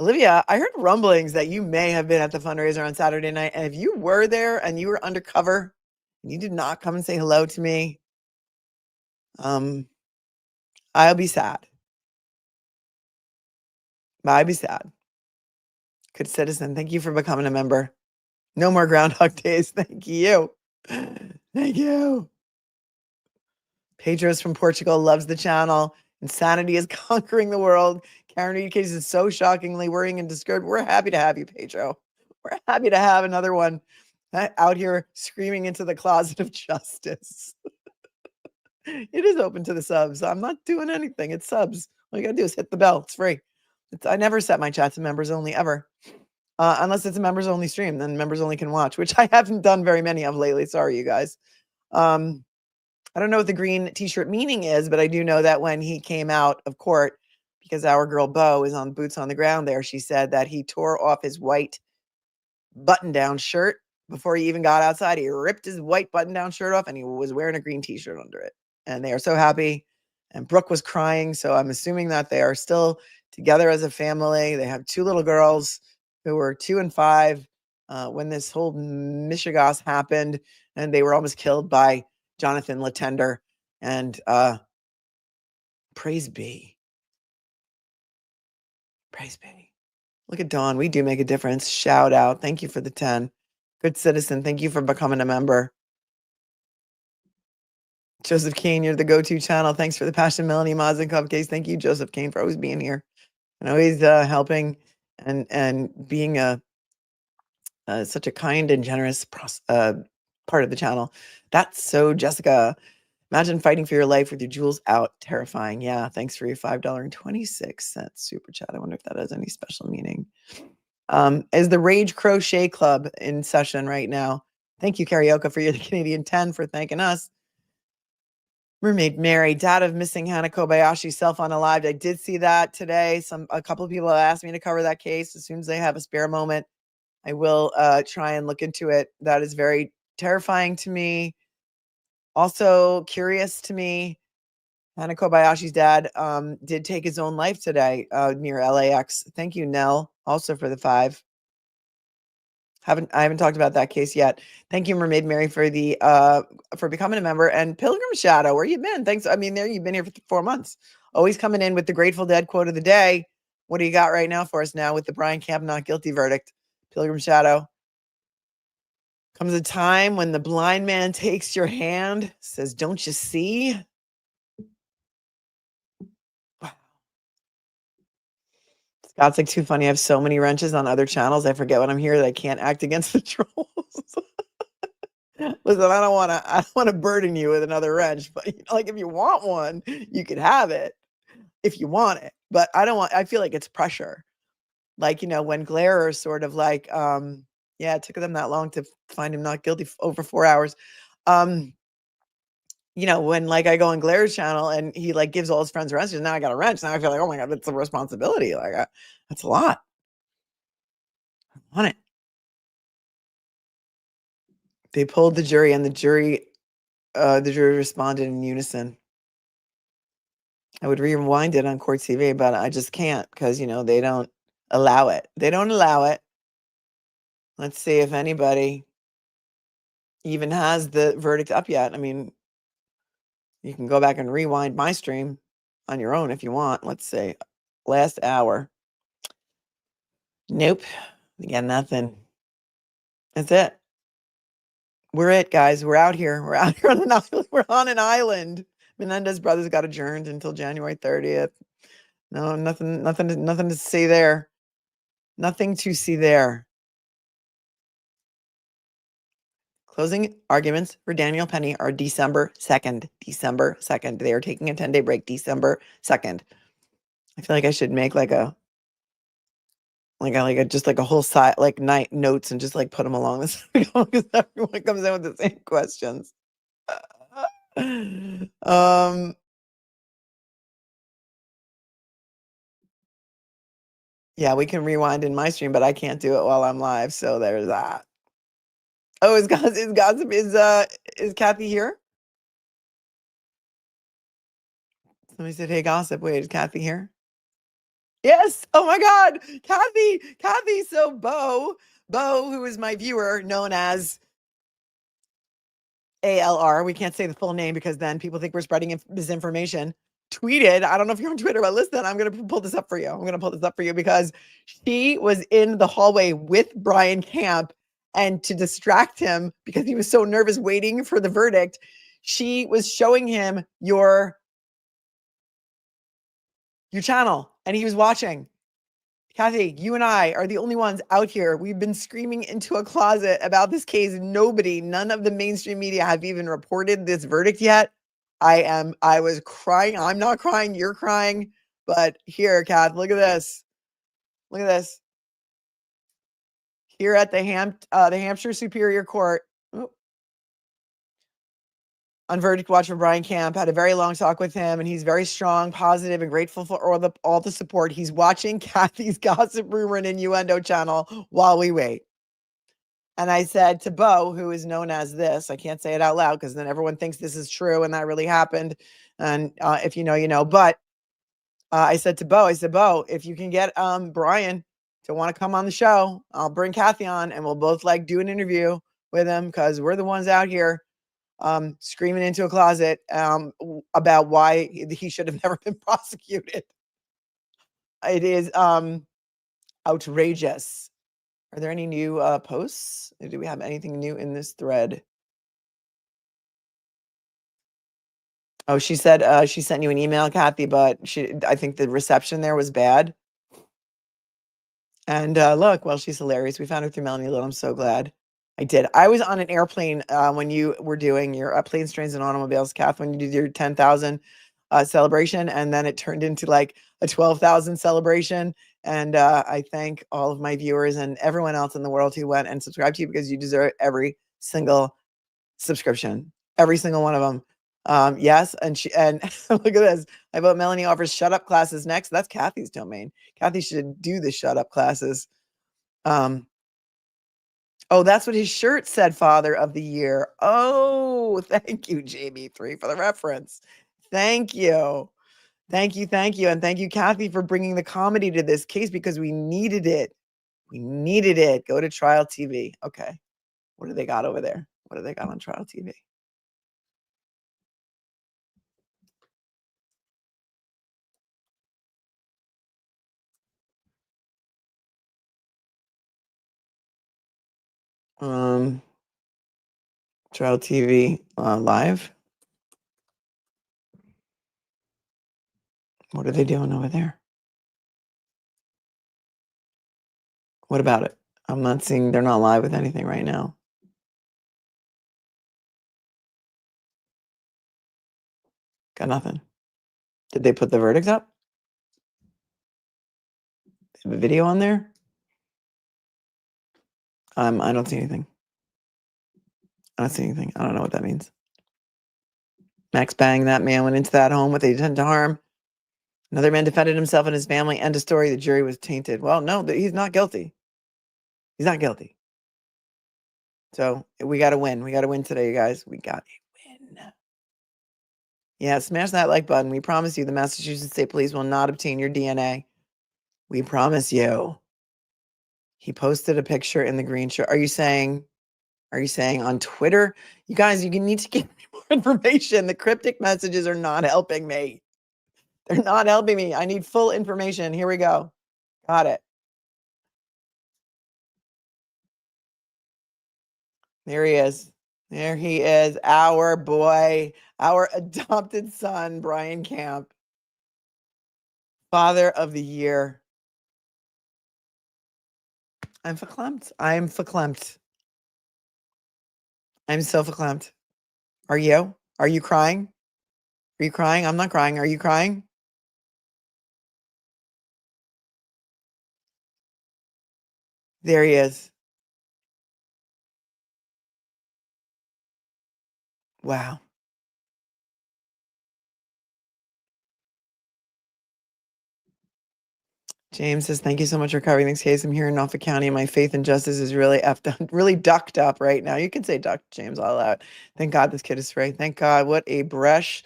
Olivia, I heard rumblings that you may have been at the fundraiser on Saturday night. And if you were there and you were undercover and you did not come and say hello to me, I'll be sad. I'd be sad. Good citizen, thank you for becoming a member. No more Groundhog Days. Thank you. Thank you. Pedro's from Portugal loves the channel. Insanity is conquering the world. Karen Reed case is so shockingly worrying and disturbing. We're happy to have you, Pedro. We're happy to have another one out here screaming into the closet of justice. It is open to the subs. I'm not doing anything. It's subs. All you gotta do is hit the bell. It's free. I never set my chat to members only ever. Unless it's a members only stream, then members only can watch, which I haven't done very many of lately. Sorry, you guys. I don't know what the green t-shirt meaning is, but I do know that when he came out of court, because our girl Bo is on boots on the ground there, she said that he tore off his white button-down shirt before he even got outside. He ripped his white button-down shirt off and he was wearing a green t-shirt under it. And they are so happy. And Brooke was crying, so I'm assuming that they are still together as a family. They have 2 little girls who were 2 and 5 when this whole mishigas happened, and they were almost killed by Johnathan Letendre. And praise be. Praise be. Look at Dawn. We do make a difference. Shout out. Thank you for the 10. Good citizen. Thank you for becoming a member. Joseph Kane, you're the go-to channel. Thanks for the passion, Melanie Maz and Cupcakes. Thank you, Joseph Kane, for always being here and always helping and being such a kind and generous part of the channel. That's so Jessica. Imagine fighting for your life with your jewels out. Terrifying. Yeah. Thanks for your $5.26 super chat. I wonder if that has any special meaning. Is the Rage Crochet Club in session right now? Thank you, Karaoke, for your Canadian 10 for thanking us. Mermaid Mary, dad of missing Hannah Kobayashi, self unalived. I did see that today. A couple of people have asked me to cover that case. As soon as they have a spare moment, I will try and look into it. That is very terrifying to me. Also curious to me. Hannah Kobayashi's dad did take his own life today near LAX. Thank you, Nell, also for the 5. I haven't talked about that case yet. Thank you, Mermaid Mary, for the for becoming a member. And Pilgrim Shadow, where you been? Thanks. I mean, you've been here for 4 months. Always coming in with the Grateful Dead quote of the day. What do you got right now for us now with the Brian Camp not guilty verdict? Pilgrim Shadow. Comes a time when the blind man takes your hand, says, "Don't you see?" Scott's like, too funny. I have so many wrenches on other channels. I forget when I'm here that I can't act against the trolls. Listen, I don't want to burden you with another wrench, but like if you want one, you could have it if you want it. But I feel like it's pressure. Like, when Glare is sort of like, it took them that long to find him not guilty over 4 hours. When like I go on Glaire's channel and he like gives all his friends wrenches, now I got a wrench. Now I feel like, oh my God, that's a responsibility. Like that's a lot. I want it. They pulled the jury and the jury responded in unison. I would rewind it on Court TV, but I just can't because, they don't allow it. They don't allow it. Let's see if anybody even has the verdict up yet. I mean, you can go back and rewind my stream on your own if you want. Let's see. Last hour. Nope. Again, nothing. That's it. We're it, guys. We're out here. We're out here on an island. We're on an island. Menendez brothers got adjourned until January 30th. No, nothing to see there. Nothing to see there. Closing arguments for Daniel Penny are December 2nd. December 2nd. They are taking a 10-day break December 2nd. I feel like I should make like a just like a whole side like night notes and just like put them along this because everyone comes in with the same questions. Yeah, we can rewind in my stream, but I can't do it while I'm live, so there's that. Oh, is Kathy here? Somebody said, "Hey, Gossip." Wait, is Kathy here? Yes. Oh my God, Kathy. So Bo, who is my viewer, known as ALR. We can't say the full name because then people think we're spreading misinformation. Tweeted. I don't know if you're on Twitter, but listen, I'm going to pull this up for you. I'm going to pull this up for you because she was in the hallway with Brian Camp, and to distract him because he was so nervous waiting for the verdict, she was showing him your channel and he was watching. Kathy, you and I are the only ones out here. We've been screaming into a closet about this case. None of the mainstream media have even reported this verdict yet. I was crying. I'm not crying. You're crying. But here, Kath, look at this. Look at this. Here at the Hampshire Superior Court, on verdict watch for Brian Camp, had a very long talk with him, and he's very strong, positive, and grateful for all the support. He's watching Kathy's gossip, rumor, and innuendo channel while we wait. And I said to Bo, who is known as this, I can't say it out loud because then everyone thinks this is true and that really happened. And if you know, you know. But I said to Bo, if you can get Brian to want to come on the show, I'll bring Kathy on and we'll both like do an interview with him because we're the ones out here screaming into a closet about why he should have never been prosecuted. It is outrageous. Are there any new posts? Do we have anything new in this thread? Oh, she said she sent you an email, Kathy, but I think the reception there was bad. And look, well, she's hilarious. We found her through Melanie Little. I'm so glad I did. I was on an airplane when you were doing your planes, trains, and automobiles, Kath, when you did your 10,000 celebration, and then it turned into like a 12,000 celebration. And I thank all of my viewers and everyone else in the world who went and subscribed to you because you deserve every single subscription, every single one of them. Yes, and look at this. I vote Melanie offers shut up classes next. That's Kathy's domain. Kathy should do the shut up classes. Oh, that's what his shirt said, Father of the Year. Oh, thank you, JB3, for the reference. Thank you. Thank you. And thank you, Kathy, for bringing the comedy to this case because we needed it. We needed it. Go to Trial TV. Okay. What do they got over there? What do they got on Trial TV? Trial TV live. What are they doing over there? What about it? I'm not seeing, they're not live with anything right now. Got nothing. Did they put the verdict up? Have a video on there? I don't see anything. I don't see anything. I don't know what that means. Max Bang, that man went into that home with intent to harm. Another man defended himself and his family. End of story. The jury was tainted. Well, no, he's not guilty. He's not guilty. So we got to win. We got to win today, you guys. We got to win. Yeah, smash that like button. We promise you the Massachusetts State Police will not obtain your DNA. We promise you. He posted a picture in the green shirt. Are you saying on Twitter? You guys, you need to give me more information. The cryptic messages are not helping me. They're not helping me. I need full information. Here we go. Got it. There he is. There he is. Our boy, our adopted son, Brian Camp. Father of the Year. I'm verklempt. I'm so verklempt. Are you? Are you crying? Are you crying? I'm not crying. Are you crying? There he is. Wow. James says, thank you so much for covering this case. I'm here in Norfolk County and my faith in justice is really really ducked up right now. You can say ducked, James, all out. Thank God this kid is free. Thank God. What a breath.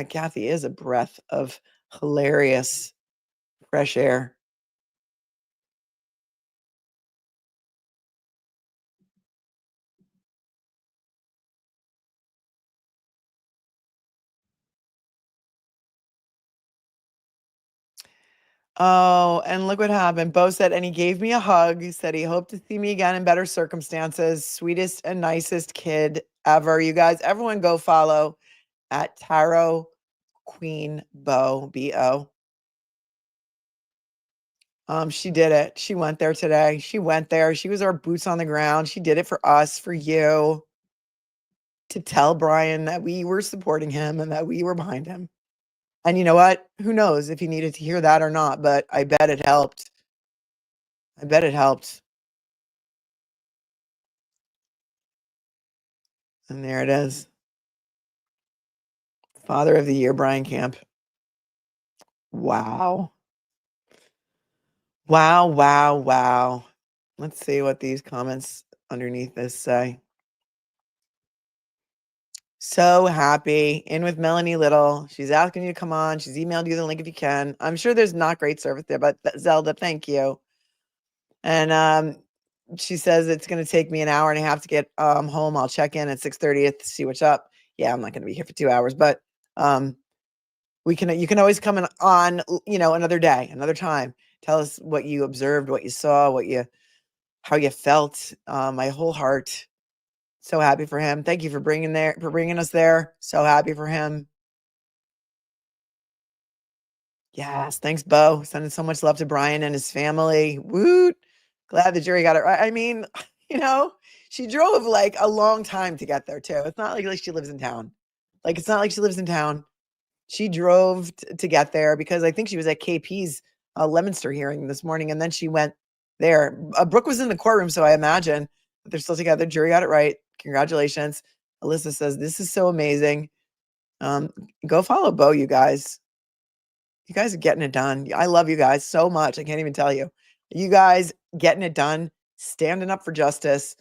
Kathy is a breath of hilarious fresh air. Oh, and look what happened. Bo said, and he gave me a hug. He said he hoped to see me again in better circumstances. Sweetest and nicest kid ever. You guys, everyone go follow at Tarot Queen Bo, B-O. She did it. She went there today. She went there. She was our boots on the ground. She did it for us, for you, to tell Brian that we were supporting him and that we were behind him. And you know what? Who knows if he needed to hear that or not, but I bet it helped. I bet it helped. And there it is. Father of the Year, Brian Camp. Wow. Wow, wow, wow. Let's see what these comments underneath this say. So happy. In with Melanie Little. She's asking you to come on. She's emailed you the link if you can. I'm sure there's not great service there, but Zelda, thank you. And she says it's going to take me an hour and a half to get home. I'll check in at 6:30 to see what's up. Yeah, I'm not going to be here for 2 hours, but you can always come on, another day, another time. Tell us what you observed, what you saw, how you felt. My whole heart. So happy for him. Thank you for bringing us there. So happy for him. Yes. Thanks, Bo. Sending so much love to Brian and his family. Woot. Glad the jury got it right. I mean, she drove like a long time to get there too. It's not like she lives in town. It's not like she lives in town. She drove to get there because I think she was at KP's Lemonster hearing this morning. And then she went there. Brooke was in the courtroom. So I imagine that they're still together. Jury got it right. Congratulations. Alyssa says, this is so amazing. Go follow Bo, you guys. You guys are getting it done. I love you guys so much. I can't even tell you. You guys getting it done, standing up for justice,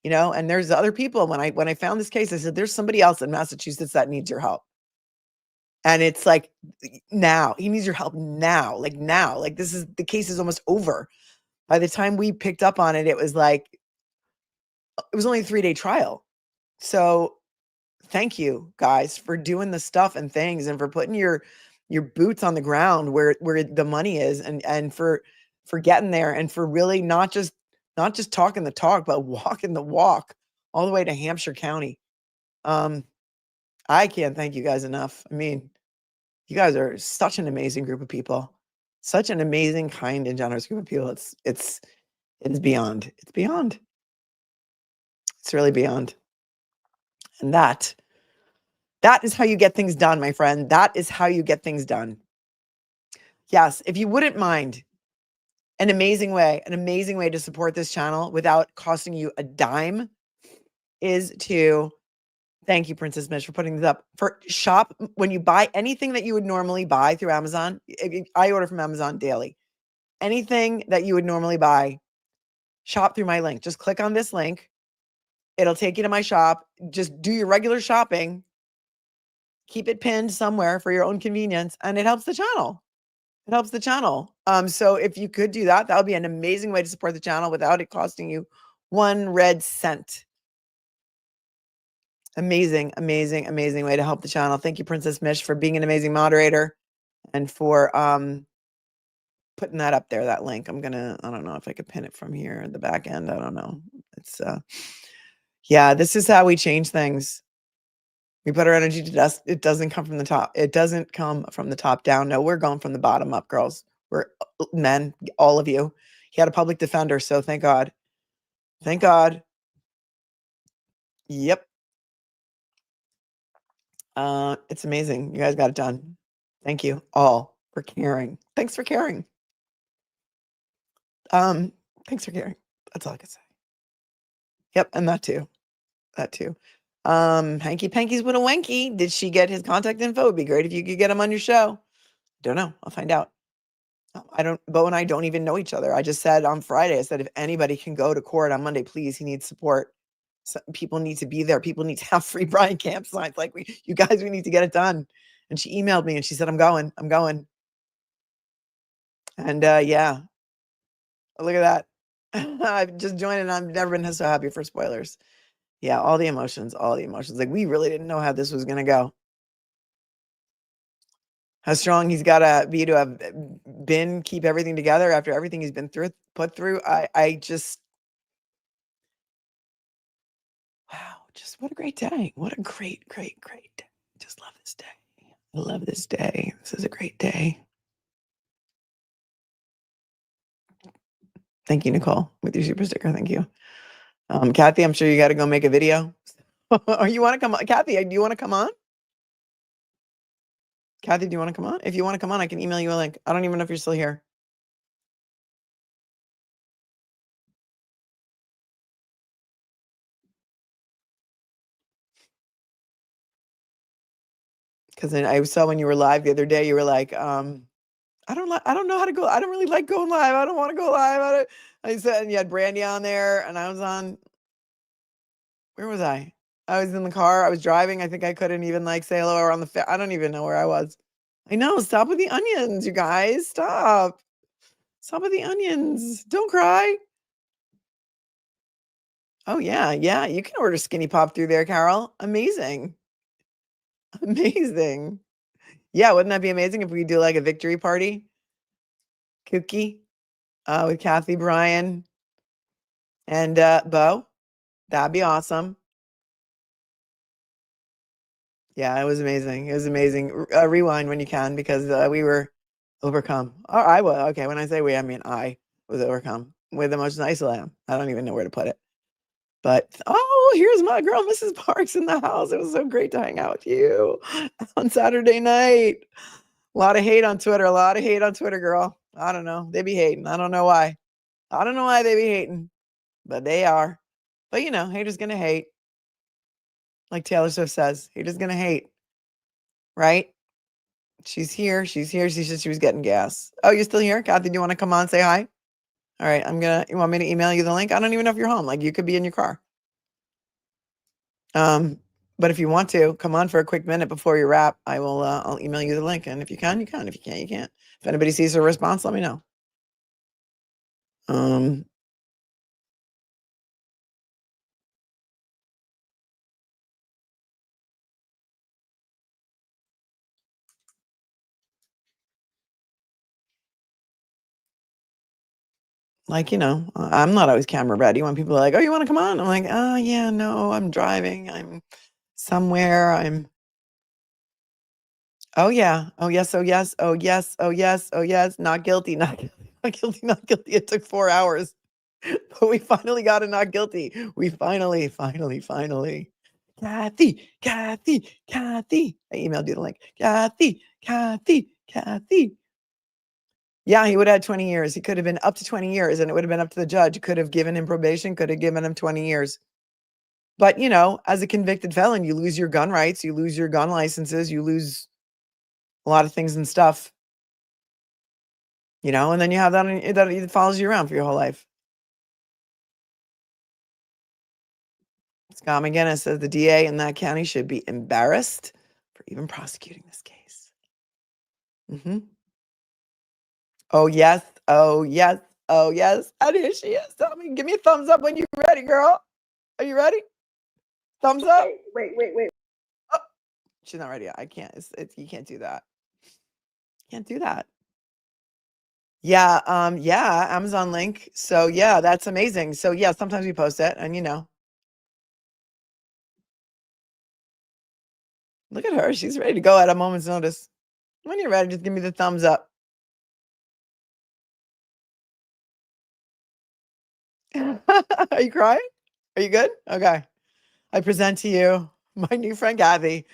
and there's other people. When I found this case, I said, there's somebody else in Massachusetts that needs your help. And it's like, now he needs your help now, now, the case is almost over. By the time we picked up on it, it was only a 3-day trial. So thank you guys for doing the stuff and things and for putting your boots on the ground where the money is and for getting there and for really not just talking the talk, but walking the walk all the way to Hampshire County. I can't thank you guys enough. I mean, you guys are such an amazing group of people, such an amazing, kind, and generous group of people. It's beyond. It's beyond. It's really beyond. And that is how you get things done, my friend. That is how you get things done. Yes, if you wouldn't mind, an amazing way to support this channel without costing you a dime is to, thank you, Princess Mish, for putting this up. For shop, when you buy anything that you would normally buy through Amazon, I order from Amazon daily. Anything that you would normally buy, shop through my link. Just click on this link. It'll take you to my shop. Just do your regular shopping. Keep it pinned somewhere for your own convenience, and it helps the channel. It helps the channel. So if you could do that, that would be an amazing way to support the channel without it costing you 1 red cent. Amazing, amazing, amazing way to help the channel. Thank you, Princess Mish, for being an amazing moderator and for putting that up there, that link. I don't know if I could pin it from here at the back end. I don't know. It's yeah, this is how we change things. We put our energy to dust. It doesn't come from the top. It doesn't come from the top down. No, we're going from the bottom up, girls. We're men, all of you. He had a public defender, so thank God. Thank God. Yep. It's amazing. You guys got it done. Thank you all for caring. Thanks for caring. Thanks for caring. That's all I can say. Yep, and that too. That too. Hanky Panky's with a wanky. Did she get his contact info? It'd be great if you could get him on your show. Don't know. I'll find out. Bo and I don't even know each other. I just said on Friday, I said, if anybody can go to court on Monday, please, he needs support. So people need to be there. People need to have free Brian Camp signs. Like you guys, we need to get it done. And she emailed me and she said, I'm going. And yeah, look at that. I've just joined and I've never been so happy for spoilers. Yeah, all the emotions. Like we really didn't know how this was going to go. How strong he's got to be to have keep everything together after everything he's been put through. I just, wow, just what a great day. What a great day. Just love this day. I love this day. This is a great day. Thank you, Nicole, with your super sticker. Thank you. Kathy, I'm sure you got to go make a video. Or you want to come on? Kathy, do you want to come on? Kathy, do you want to come on? If you want to come on, I can email you a link. I don't even know if you're still here. Because I saw when you were live the other day, you were like, I don't know how to go. I don't really like going live. I don't want to go live. I said, and you had Brandy on there, and I was on. Where was I? I was in the car. I was driving. I think I couldn't even like say hello or on the. I don't even know where I was. I know. Stop with the onions, you guys. Stop. Stop with the onions. Don't cry. Oh yeah, yeah. You can order Skinny Pop through there, Carol. Amazing. Amazing. Yeah, wouldn't that be amazing if we do like a victory party? Cookie with Kathy, Brian, and Bo. That'd be awesome. Yeah, it was amazing. It was amazing. Rewind when you can because we were overcome. Or I was. Okay, when I say we, I mean I was overcome with emotions. I still am. I don't even know where to put it. But oh, here's my girl, Mrs. Parks, in the house. It was so great to hang out with you on Saturday night. A lot of hate on Twitter. A lot of hate on Twitter, girl. I don't know. They be hating. I don't know why. I don't know why they be hating, but they are. But you know, haters gonna hate. Like Taylor Swift says, haters gonna hate. Right? She's here. She said she was getting gas. Oh, you're still here? Kathy, do you want to come on, say hi? All right. You want me to email you the link? I don't even know if you're home. Like you could be in your car. But if you want to come on for a quick minute before you wrap, I'll email you the link. And if you can, you can. If you can't, you can't. If anybody sees a response, let me know. Like, you know, I'm not always camera ready when people are like, oh, you want to come on? I'm like, oh, yeah, no, I'm driving. I'm somewhere. Oh, yeah. Oh, yes. Oh, yes. Oh, yes. Oh, yes. Oh, yes. Not guilty. Not guilty. Not guilty. Not guilty. It took 4 hours, but we finally got a not guilty. We finally. Kathy. I emailed you the link. Kathy. Yeah, he would have had 20 years. He could have been up to 20 years, and it would have been up to the judge. Could have given him probation, could have given him 20 years. But, you know, as a convicted felon, you lose your gun rights, you lose your gun licenses, you lose a lot of things and stuff. You know, and then you have that it follows you around for your whole life. Scott McGinnis says the DA in that county should be embarrassed for even prosecuting this case. Oh, yes. Oh, yes. Oh, yes. And here she is. Tell me, give me a thumbs up when you're ready, girl. Are you ready? Thumbs up. Wait. Oh, she's not ready yet. I can't. You can't do that. Can't do that. Yeah. Yeah. Amazon link. So yeah, that's amazing. So yeah, sometimes we post it, and you know, look at her. She's ready to go at a moment's notice. When you're ready, just give me the thumbs up. Are you crying? Are you good? Okay. I present to you my new friend Gabby,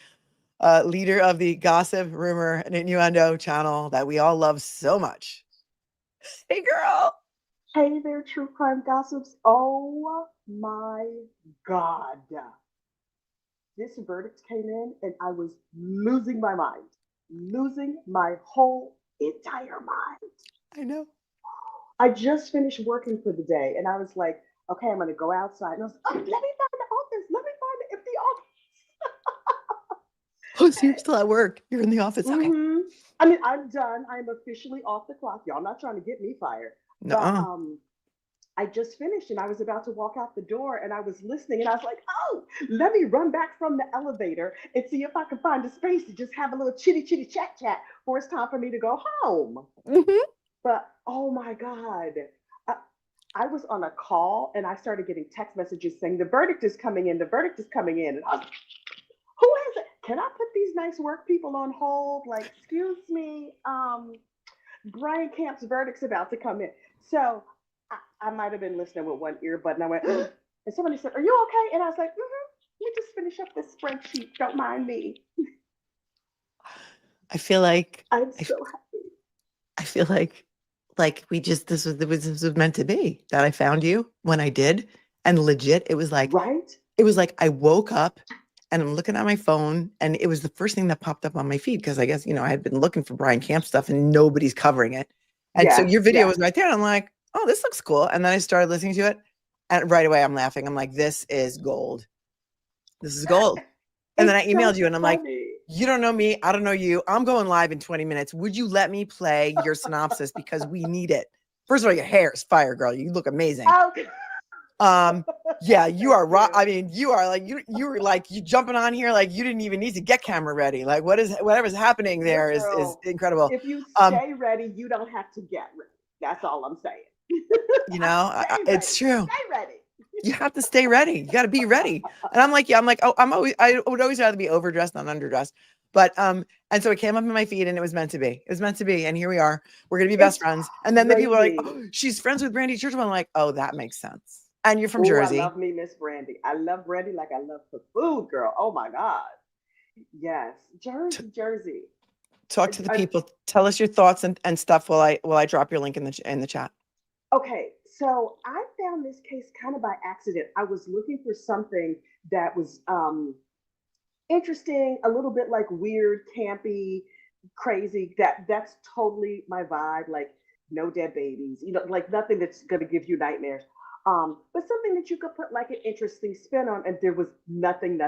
leader of the gossip, rumor, and innuendo channel that we all love so much. Hey, girl. Hey there, true crime gossips. Oh my God. This verdict came in and I was losing my mind, losing my whole entire mind. I know. I just finished working for the day and I was like, okay, I'm going to go outside. And I was like, oh, let me find the office. Let me find the empty office. Oh, so you're still at work. You're in the office. Okay. I mean, I'm done. I'm officially off the clock. Y'all not trying to get me fired. Nuh-uh. But I just finished and I was about to walk out the door and I was listening and I was like, oh, let me run back from the elevator and see if I can find a space to just have a little chitty chat before it's time for me to go home. But oh my God, I was on a call and I started getting text messages saying the verdict is coming in, the verdict is coming in. And I was like, who is it? Can I put these nice work people on hold? Like, excuse me, Brian Camp's verdict's about to come in. So I might have been listening with one earbud and I went, and somebody said, are you okay? And I was like, let me just finish up this spreadsheet. Don't mind me. I feel like I'm so happy. I feel like we just this was meant to be, that I found you when I did. And legit, it was like I woke up and I'm looking at my phone and it was the first thing that popped up on my feed because I guess, I had been looking for Brian Camp stuff and nobody's covering it. And so your video was right there. And I'm like, oh, this looks cool. And then I started listening to it and right away I'm laughing. I'm like, this is gold. This is gold. And then I emailed you and I'm like, you don't know me. I don't know you. I'm going live in 20 minutes. Would you let me play your synopsis? Because we need it. First of all, your hair is fire, girl. You look amazing. Yeah, you are right. I mean, you are like, you were like, you jumping on here. Like you didn't even need to get camera ready. Like whatever's happening there is incredible. If you stay ready, you don't have to get ready. That's all I'm saying. It's true. Stay ready. You have to stay ready. You got to be ready. And I'm like, oh, I would always rather be overdressed than underdressed. But, and so it came up in my feed and it was meant to be. It was meant to be. And here we are. We're going to be best friends. And then the people are like, oh, she's friends with Brandy Churchill. I'm like, oh, that makes sense. And you're from Jersey. I love me, Miss Brandy. I love Brandy like I love the food, girl. Oh my God. Yes. Jersey. Talk to the people. Tell us your thoughts and stuff while I drop your link in the chat. Okay, so I found this case kind of by accident. I was looking for something that was interesting, a little bit like weird, campy, crazy. That's totally my vibe. Like no dead babies, like nothing that's gonna give you nightmares. But something that you could put like an interesting spin on, and there was nothing.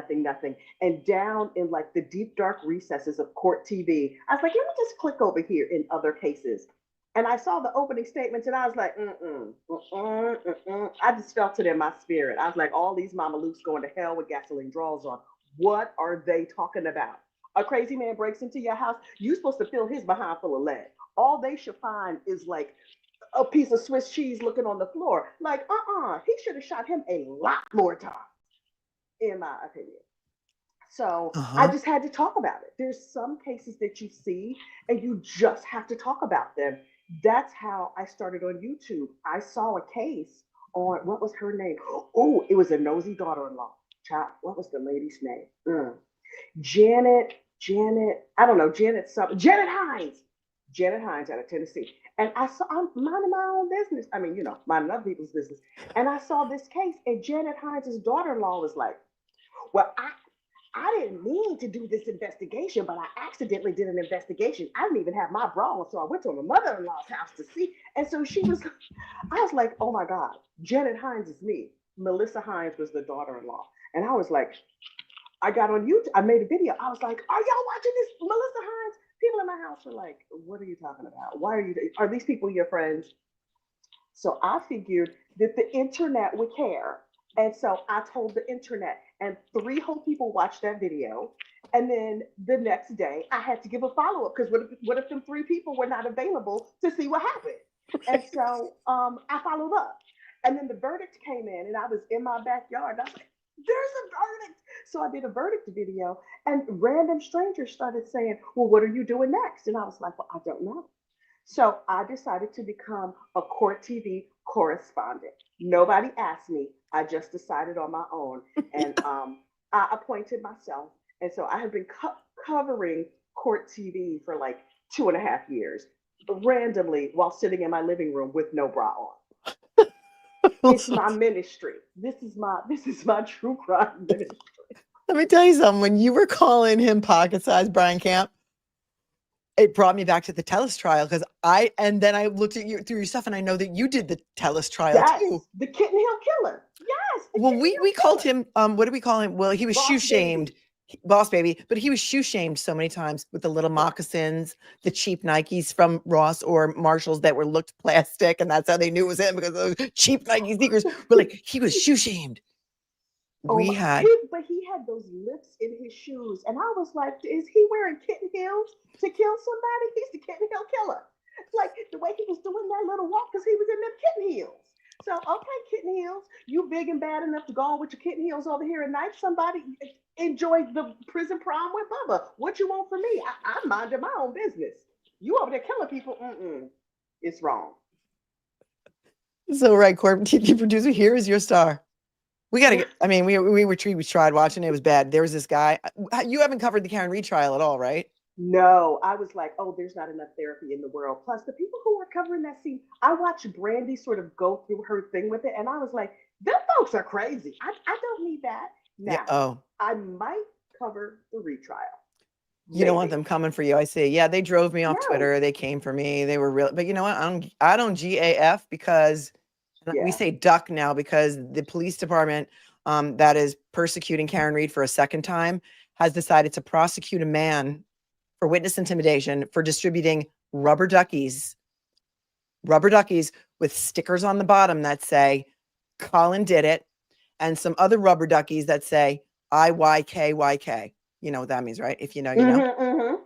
And down in like the deep dark recesses of court TV, I was like, let me just click over here in other cases. And I saw the opening statements and I was like, I just felt it in my spirit. I was like, all these Mama Lukes going to hell with gasoline draws on. What are they talking about? A crazy man breaks into your house. You're supposed to fill his behind full of lead. All they should find is like a piece of Swiss cheese looking on the floor. Like, he should have shot him a lot more times, in my opinion. So I just had to talk about it. There's some cases that you see and you just have to talk about them. That's how I started on YouTube. I saw a case on, what was her name? Oh, it was a nosy daughter-in-law. Child, what was the lady's name? Janet, I don't know, Janet Hines. Janet Hines out of Tennessee. And I'm minding my own business. I mean, minding other people's business. And I saw this case and Janet Hines' daughter-in-law was like, well, I didn't mean to do this investigation, but I accidentally did an investigation. I didn't even have my bra on, so I went to my mother-in-law's house to see. And so I was like, oh my God, Janet Hines is me. Melisa Hines was the daughter-in-law. And I was like, I got on YouTube, I made a video. I was like, are y'all watching this Melisa Hines? People in my house were like, what are you talking about? Are these people your friends? So I figured that the internet would care. And so I told the internet, and 3 whole people watched that video. And then the next day I had to give a follow-up because what if them 3 people were not available to see what happened? And so I followed up. And then the verdict came in and I was in my backyard. And I was like, there's a verdict. So I did a verdict video and random strangers started saying, well, what are you doing next? And I was like, well, I don't know. So I decided to become a court TV correspondent. Nobody asked me. I just decided on my own. And I appointed myself. And so I have been covering court TV for like 2.5 years, randomly while sitting in my living room with no bra on. It's my ministry. This is my true crime ministry. Let me tell you something. When you were calling him pocket-sized Brian Camp, it brought me back to the Telus trial because then I looked at you through your stuff and I know that you did the Telus trial Yes, too. the Kitten Hill Killer. Yes. Well, we called him, what do we call him? Well, he was Boss shoe shamed, boss baby, but he was shoe shamed so many times with the little moccasins, the cheap Nikes from Ross or Marshalls that were looked plastic. And that's how they knew it was him because of those cheap Nike sneakers. But like, he was shoe shamed. But he had those lips in his shoes, and I was like, "Is he wearing kitten heels to kill somebody? He's the Kitten Hill Killer." Like the way he was doing that little walk, because he was in them kitten heels. So okay, kitten heels, you big and bad enough to go on with your kitten heels over here and knife somebody. Enjoy the prison prom with Bubba. What you want from me? I'm minding my own business. You over there killing people? It's wrong. So right, Corp, TV producer, here is your star. We got to get, I mean, we tried watching it. It was bad. There was this guy. You haven't covered the Karen Reed trial at all, right? No, I was like, oh, there's not enough therapy in the world. Plus, the people who were covering that scene, I watched Brandy sort of go through her thing with it, and I was like, them folks are crazy. I don't need that. Now, I might cover the retrial. You don't want them coming for you. I see. Yeah, they drove me off Twitter. They came for me. They were real. But you know what? I don't GAF because we say duck now because the police department that is persecuting Karen Reed for a second time has decided to prosecute a man for witness intimidation for distributing rubber duckies with stickers on the bottom that say Colin did it, and some other rubber duckies that say IYKYK. You know what that means, right? If you know, you know.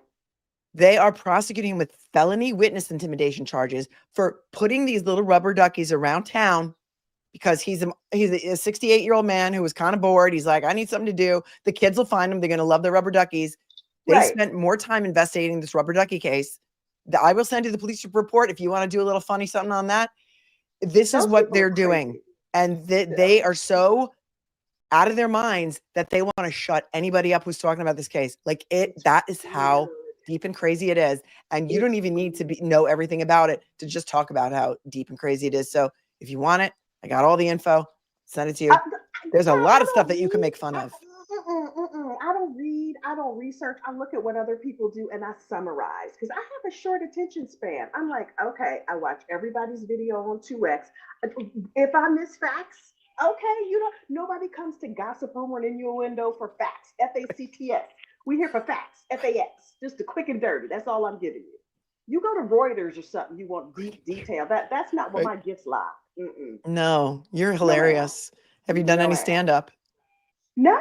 They are prosecuting him with felony witness intimidation charges for putting these little rubber duckies around town because he's a 68-year-old man who was kind of bored. He's like, I need something to do. The kids will find him. They're going to love the rubber duckies. They spent more time investigating this rubber ducky case. I will send you the police report if you want to do a little funny something on that. This is what they're doing. And they are so out of their minds that they want to shut anybody up who's talking about this case. Like that is how deep and crazy it is. And you don't even need to know everything about it to just talk about how deep and crazy it is. So if you want it, I got all the info. Send it to you. There's a lot of stuff that you can make fun of. I don't read. I don't research. I look at what other people do and I summarize because I have a short attention span. I'm like, okay, I watch everybody's video on 2X. If I miss facts, okay, nobody comes to gossip home or in your window for facts. FACTS. We here for facts. FAX. Just the quick and dirty. That's all I'm giving you. You go to Reuters or something. You want deep detail. That's not where my gifts lie. No, you're hilarious. Have you done any stand-up? No.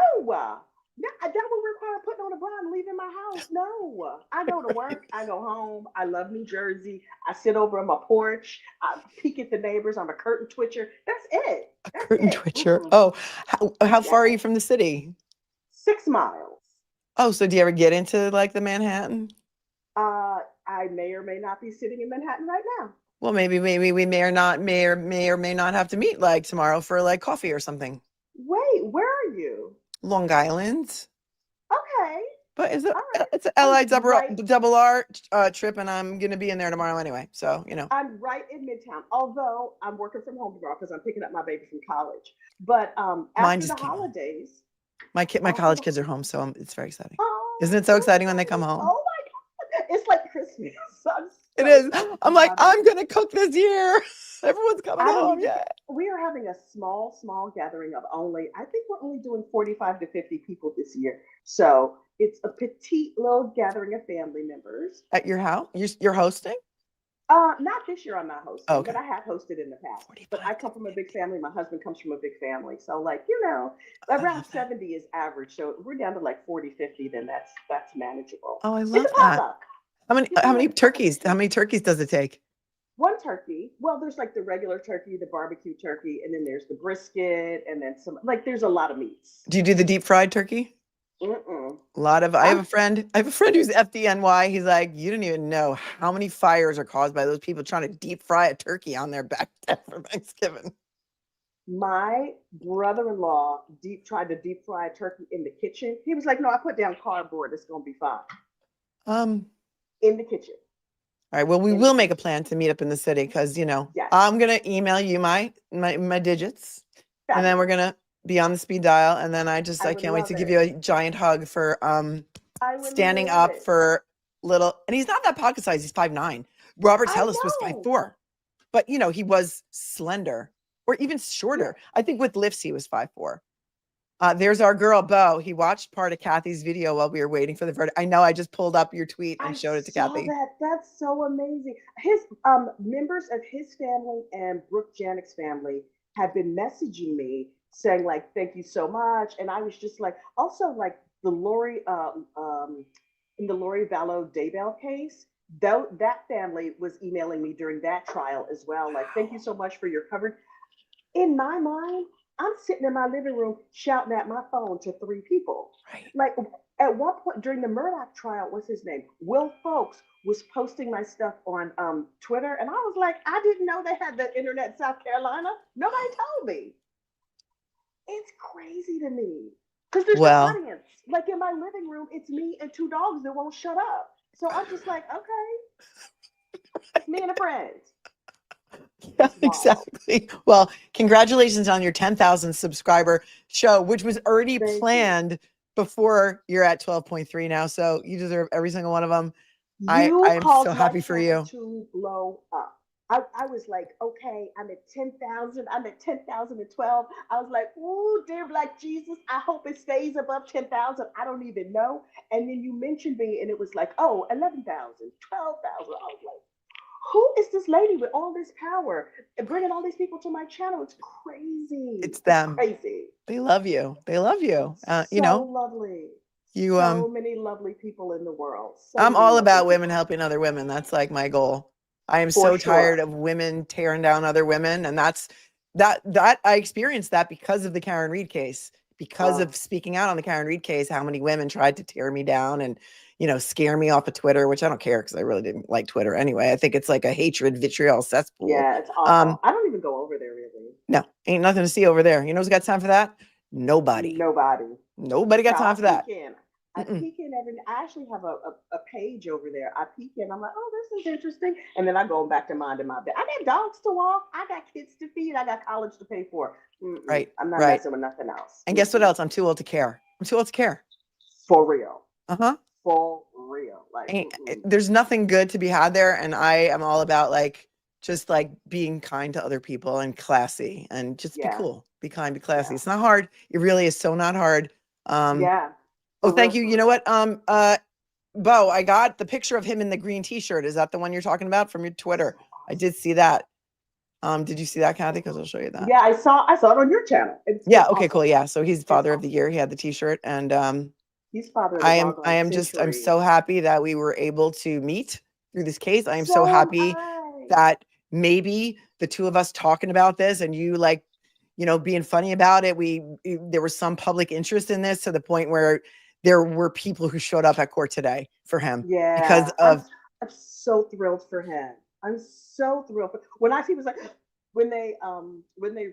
That would require putting on a bra and leaving my house. No. I go to work. I go home. I love New Jersey. I sit over on my porch. I peek at the neighbors. I'm a curtain twitcher. That's it. Curtain twitcher. Oh, how far are you from the city? 6 miles. Oh, so do you ever get into like the Manhattan? I may or may not be sitting in Manhattan right now. Well, maybe we may or may not have to meet like tomorrow for like coffee or something. Wait, where are you? Long Island. Okay. But it's a LI double R trip, and I'm gonna be in there tomorrow anyway. So you know. I'm right in Midtown. Although I'm working from home tomorrow because I'm picking up my baby from college. But after the holidays, my college kids are home, so it's very exciting. Isn't it so exciting when they come home? Oh my God, it's like Christmas. It is. I'm like, I'm gonna cook this year. Everyone's coming home. Yeah. We are having a small gathering of I think we're only doing 45 to 50 people this year. So it's a petite little gathering of family members. At your house? You're hosting? Not this year I'm not hosting, but I have hosted in the past. But I come from a big family. My husband comes from a big family. So like, around 70 is average. So we're down to like 40, 50, then that's manageable. Oh, I love that. How many turkeys? How many turkeys does it take? One turkey. Well, there's like the regular turkey, the barbecue turkey, and then there's the brisket, and then some. Like, there's a lot of meats. Do you do the deep fried turkey? A lot of. I have a friend who's FDNY. He's like, you don't even know how many fires are caused by those people trying to deep fry a turkey on their back deck for Thanksgiving. My brother-in-law tried to deep fry turkey in the kitchen. He was like, "No, I put down cardboard. It's gonna be fine." In the kitchen. All right. Well, we will make a plan to meet up in the city because, Yes. I'm going to email you my digits and then we're going to be on the speed dial. And then I can't wait to give you a giant hug for standing up for little. And he's not that pocket size. He's 5'9". Robert Ellis was 5'4". But, he was slender or even shorter. Yeah. I think with lifts, he was 5'4". There's our girl, Bo. He watched part of Kathy's video while we were waiting for the verdict. I know I just pulled up your tweet and showed it to Kathy. That's so amazing. His members of his family and Brooke Janik's family have been messaging me saying like, thank you so much. And I was just like, also like the Lori, in the Lori Vallow Daybell case, though that family was emailing me during that trial as well. Like, thank you so much for your coverage. In my mind, I'm sitting in my living room shouting at my phone to 3 people. Right. Like at one point during the Murdoch trial, what's his name? Will Folks was posting my stuff on Twitter. And I was like, I didn't know they had the internet in South Carolina. Nobody told me. It's crazy to me. Because there's no audience. Like in my living room, it's me and 2 dogs that won't shut up. So I'm just like, okay. Me and a friend. Yeah, exactly. Well, congratulations on your 10,000 subscriber show, which was already planned before you're at 12.3 now. So you deserve every single one of them. I am so happy for you. To blow up. I was like, okay, I'm at 10,000. I'm at 10,012. I was like, ooh, dear Black Jesus, I hope it stays above 10,000. I don't even know. And then you mentioned me and it was like, oh, 11,000, 12,000. I was like, who is this lady with all this power and bringing all these people to my channel? It's crazy. It's them. Crazy. They love you. They love you. So lovely. So many lovely people in the world. I'm all about women helping other women. That's like my goal. I am so tired of women tearing down other women. And that I experienced that because of the Karen Reed case, because of speaking out on the Karen Reed case, how many women tried to tear me down and, scare me off of Twitter, which I don't care because I really didn't like Twitter anyway. I think it's like a hatred vitriol cesspool. Yeah, it's awful. I don't even go over there really. No, ain't nothing to see over there. You know who's got time for that? Nobody. Nobody got time for that. I peek in I actually have a page over there. I peek in, I'm like, oh, this is interesting. And then I go back to minding my bed. I got dogs to walk. I got kids to feed. I got college to pay for. Right. I'm not messing with nothing else. And guess what else? I'm too old to care. I'm too old to care. For real. For real. Like there's nothing good to be had there. And I am all about just being kind to other people and classy and just be cool. Be kind, be classy. It's not hard. It really is so not hard. Oh, thank you. You know what? Bo, I got the picture of him in the green t-shirt. Is that the one you're talking about from your Twitter? I did see that. Did you see that, Kathy? Because I'll show you that. Yeah, I saw it on your channel. It's okay, awesome. Cool. Yeah. So he's father of the year. He had the t-shirt and he's father of the I'm so happy that we were able to meet through this case. I am so happy that maybe the two of us talking about this and you being funny about it. There was some public interest in this to the point where there were people who showed up at court today for him. Yeah. Because of I'm so thrilled for him. I'm so thrilled. When I see was when they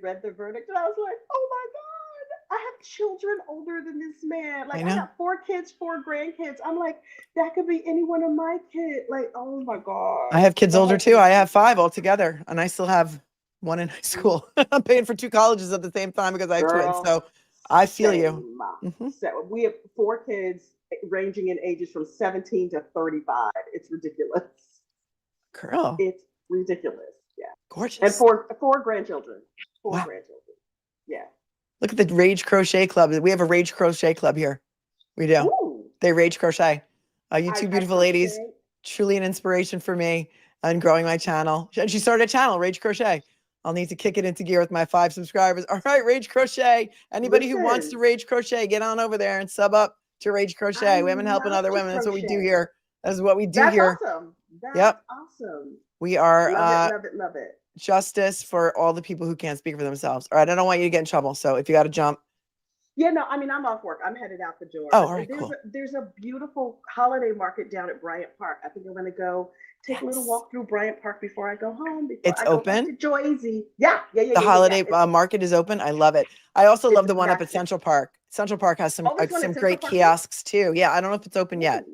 read the verdict, and I was like, oh my God, I have children older than this man. Like I got 4 kids, 4 grandkids. I'm like, that could be any one of my kids. Like, oh my God. I have kids older too. I have 5 altogether, and I still have 1 in high school. I'm paying for 2 colleges at the same time because I have twins. So I feel you. So we have 4 kids ranging in ages from 17 to 35. It's ridiculous. Girl. It's ridiculous. Yeah. Gorgeous. And 4 grandchildren. 4 grandchildren. Yeah. Look at the Rage Crochet Club. We have a Rage Crochet Club here. We do. Ooh. They rage crochet. You two beautiful ladies, truly an inspiration for me and growing my channel. And she started a channel, Rage Crochet. I'll need to kick it into gear with my 5 subscribers. All right, Rage Crochet. Anybody who wants to Rage Crochet, get on over there and sub up to Rage Crochet. Women helping other women. That's what we do here. That's what we do here. Awesome. That's awesome. We are love it. Justice for all the people who can't speak for themselves. All right, I don't want you to get in trouble. So if you got to jump. Yeah, no, I mean, I'm off work. I'm headed out the door. Oh, all right, cool. There's a beautiful holiday market down at Bryant Park. I think I'm going to go take a little walk through Bryant Park before I go home, before It's I go back to open. Joyzy. Yeah. The holiday market is open. I love it. I also love It's the one up at massive. Central Park. Central Park has some Oh, there's one some at Central great Park too? kiosks too. Yeah, I don't know if it's open yet,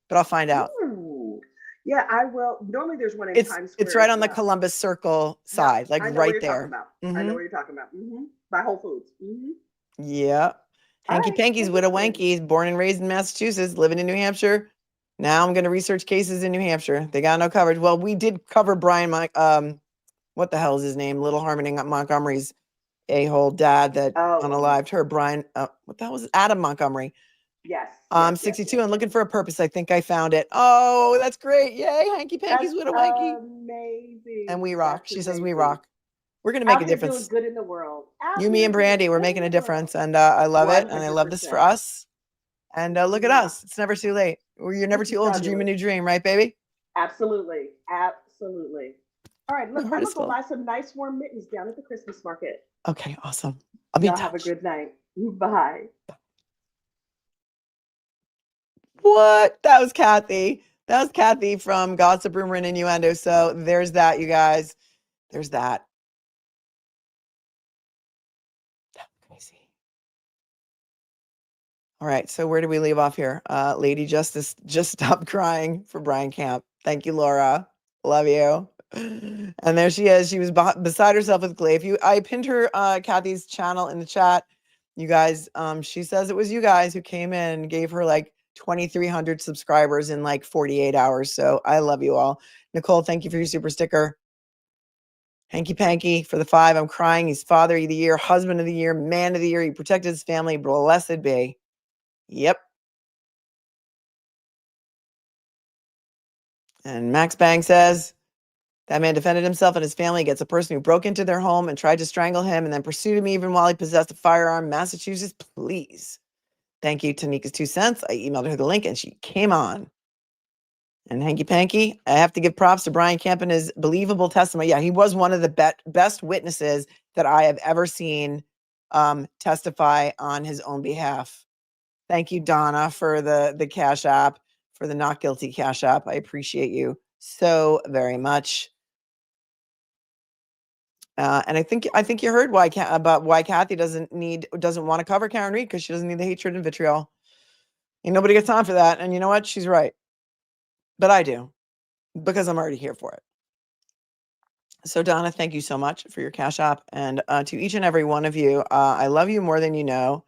but I'll find out. Ooh. Yeah, I will. Normally there's one in It's Times Square right as on the well. Columbus Circle Yeah, side, like I know what right you're talking there. about. I know what you're talking about. By Whole Foods. Yeah. All Hanky right. Panky's Well, widow listen. Wanky's born and raised in Massachusetts, living in New Hampshire. Now I'm going to research cases in New Hampshire. They got no coverage. Well, we did cover Brian, what the hell is his name? Little Harmony Montgomery's a-hole dad that unalived her. Brian, what the hell was it? Adam Montgomery. Yes. 62 and looking for a purpose. I think I found it. Oh, that's great. Yay. Hanky Panky's widow Wanky. Amazing. And we rock. That's She says we amazing. rock. We're going to make Out a here doing difference. good in the world. Out You, me, here and doing Brandy, we're good making in a the world. difference. And I love it. And I love this for 100%. us. And look at us. It's never too late. You're never This is too old to dream a fabulous. new dream, right, baby? Absolutely. Absolutely. All right, look, I'm heart going is to go full. buy some nice warm mittens down at the Christmas market. Okay, awesome. I'll be in Y'all have a touch. good night. Bye. What? That was Kathy. That was Kathy from Gossip, Rumor, and Innuendo. So there's that, you guys. There's that. Crazy. All right. So where do we leave off here? Lady Justice just stopped crying for Brian Camp. Thank you, Laura. Love you. And there she is. She was beside herself with glee. I pinned her, Kathy's channel in the chat. You guys, she says it was you guys who came in and gave her like 2,300 subscribers in like 48 hours. So I love you all. Nicole, thank you for your super sticker. Hanky Panky for the 5. I'm crying. He's father of the year, husband of the year, man of the year. He protected his family. Blessed be. Yep. And Max Bang says, that man defended himself and his family against a person who broke into their home and tried to strangle him and then pursued him even while he possessed a firearm. Massachusetts, please. Thank you, Tanika's 2 cents. I emailed her the link and she came on. And Hanky Panky, I have to give props to Brian Kemp and his believable testimony. Yeah, he was one of the best witnesses that I have ever seen testify on his own behalf. Thank you, Donna, for the Cash App, for the not guilty Cash App. I appreciate you so very much. And I think you heard why Kathy doesn't want to cover Karen Reed, because she doesn't need the hatred and vitriol. Ain't nobody got time for that. And you know what? She's right. But I do, because I'm already here for it. So Donna, thank you so much for your Cash App. And to each and every one of you, I love you more than you know.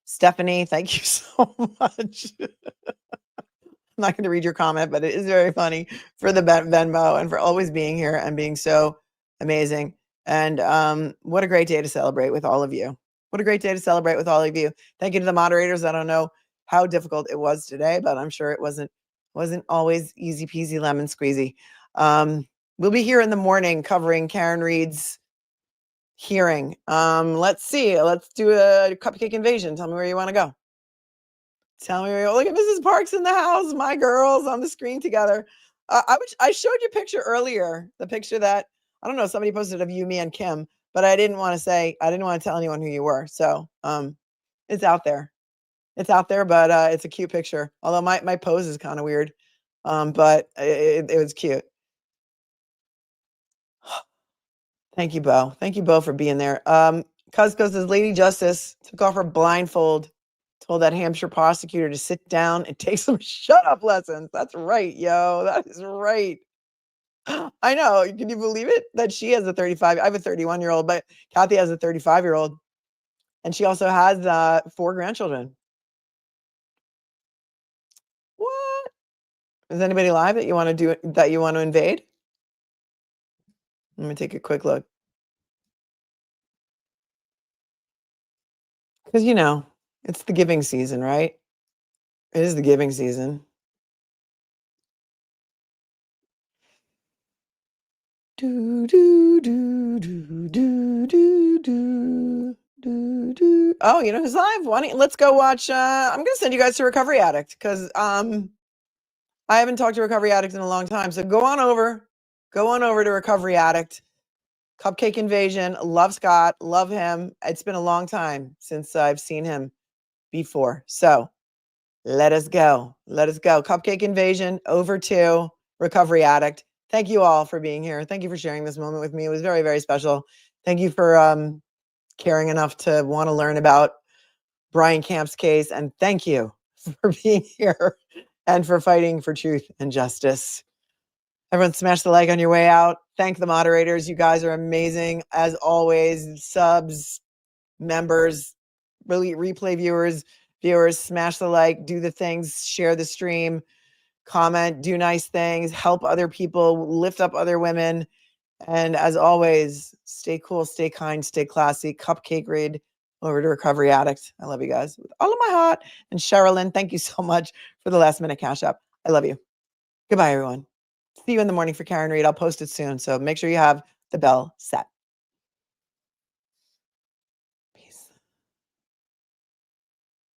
Stephanie, thank you so much. I'm not going to read your comment, but it is very funny, for the Venmo and for always being here and being so amazing. And what a great day to celebrate with all of you. What a great day to celebrate with all of you. Thank you to the moderators. I don't know how difficult it was today, but I'm sure it wasn't always easy peasy lemon squeezy. We'll be here in the morning covering Karen Reed's hearing. Let's see. Let's do a cupcake invasion. Tell me where you want to go. Tell me where you look at Mrs. Parks in the house. My girls on the screen together. I showed you a picture earlier. The picture that, I don't know, somebody posted of you, me, and Kim, but I didn't want to tell anyone who you were. So it's out there. It's out there, but it's a cute picture. Although my pose is kind of weird. But it was cute. Thank you, Bo. Thank you, Bo, for being there. Cuzco says Lady Justice took off her blindfold, told that Hampshire prosecutor to sit down and take some shut up lessons. That's right, yo. That is right. I know. Can you believe it? That she has a 35. I have a 31-year-old, but Kathy has a 35-year-old. And she also has 4 grandchildren. What? Is anybody live that you want to invade? Let me take a quick look. Because, it's the giving season, right? It is the giving season. Do, do, do, do, do, do, do, do, do. Oh, you know who's live? Let's go watch. I'm going to send you guys to Recovery Addict, because I haven't talked to Recovery Addict in a long time. So go on over to Recovery Addict. Cupcake Invasion. Love Scott. Love him. It's been a long time since I've seen him before. So let us go. Let us go. Cupcake Invasion over to Recovery Addict. Thank you all for being here. Thank you for sharing this moment with me. It was very, very special. Thank you for caring enough to want to learn about Brian Camp's case. And thank you for being here and for fighting for truth and justice. Everyone smash the like on your way out. Thank the moderators. You guys are amazing. As always, subs, members, really replay viewers, smash the like, do the things, share the stream, comment, do nice things, help other people, lift up other women. And as always, stay cool, stay kind, stay classy. Cupcake read over to Recovery Addict. I love you guys with all of my heart. And Sherilyn, thank you so much for the last minute cash app. I love you. Goodbye, everyone. See you in the morning for Karen Read. I'll post it soon. So make sure you have the bell set.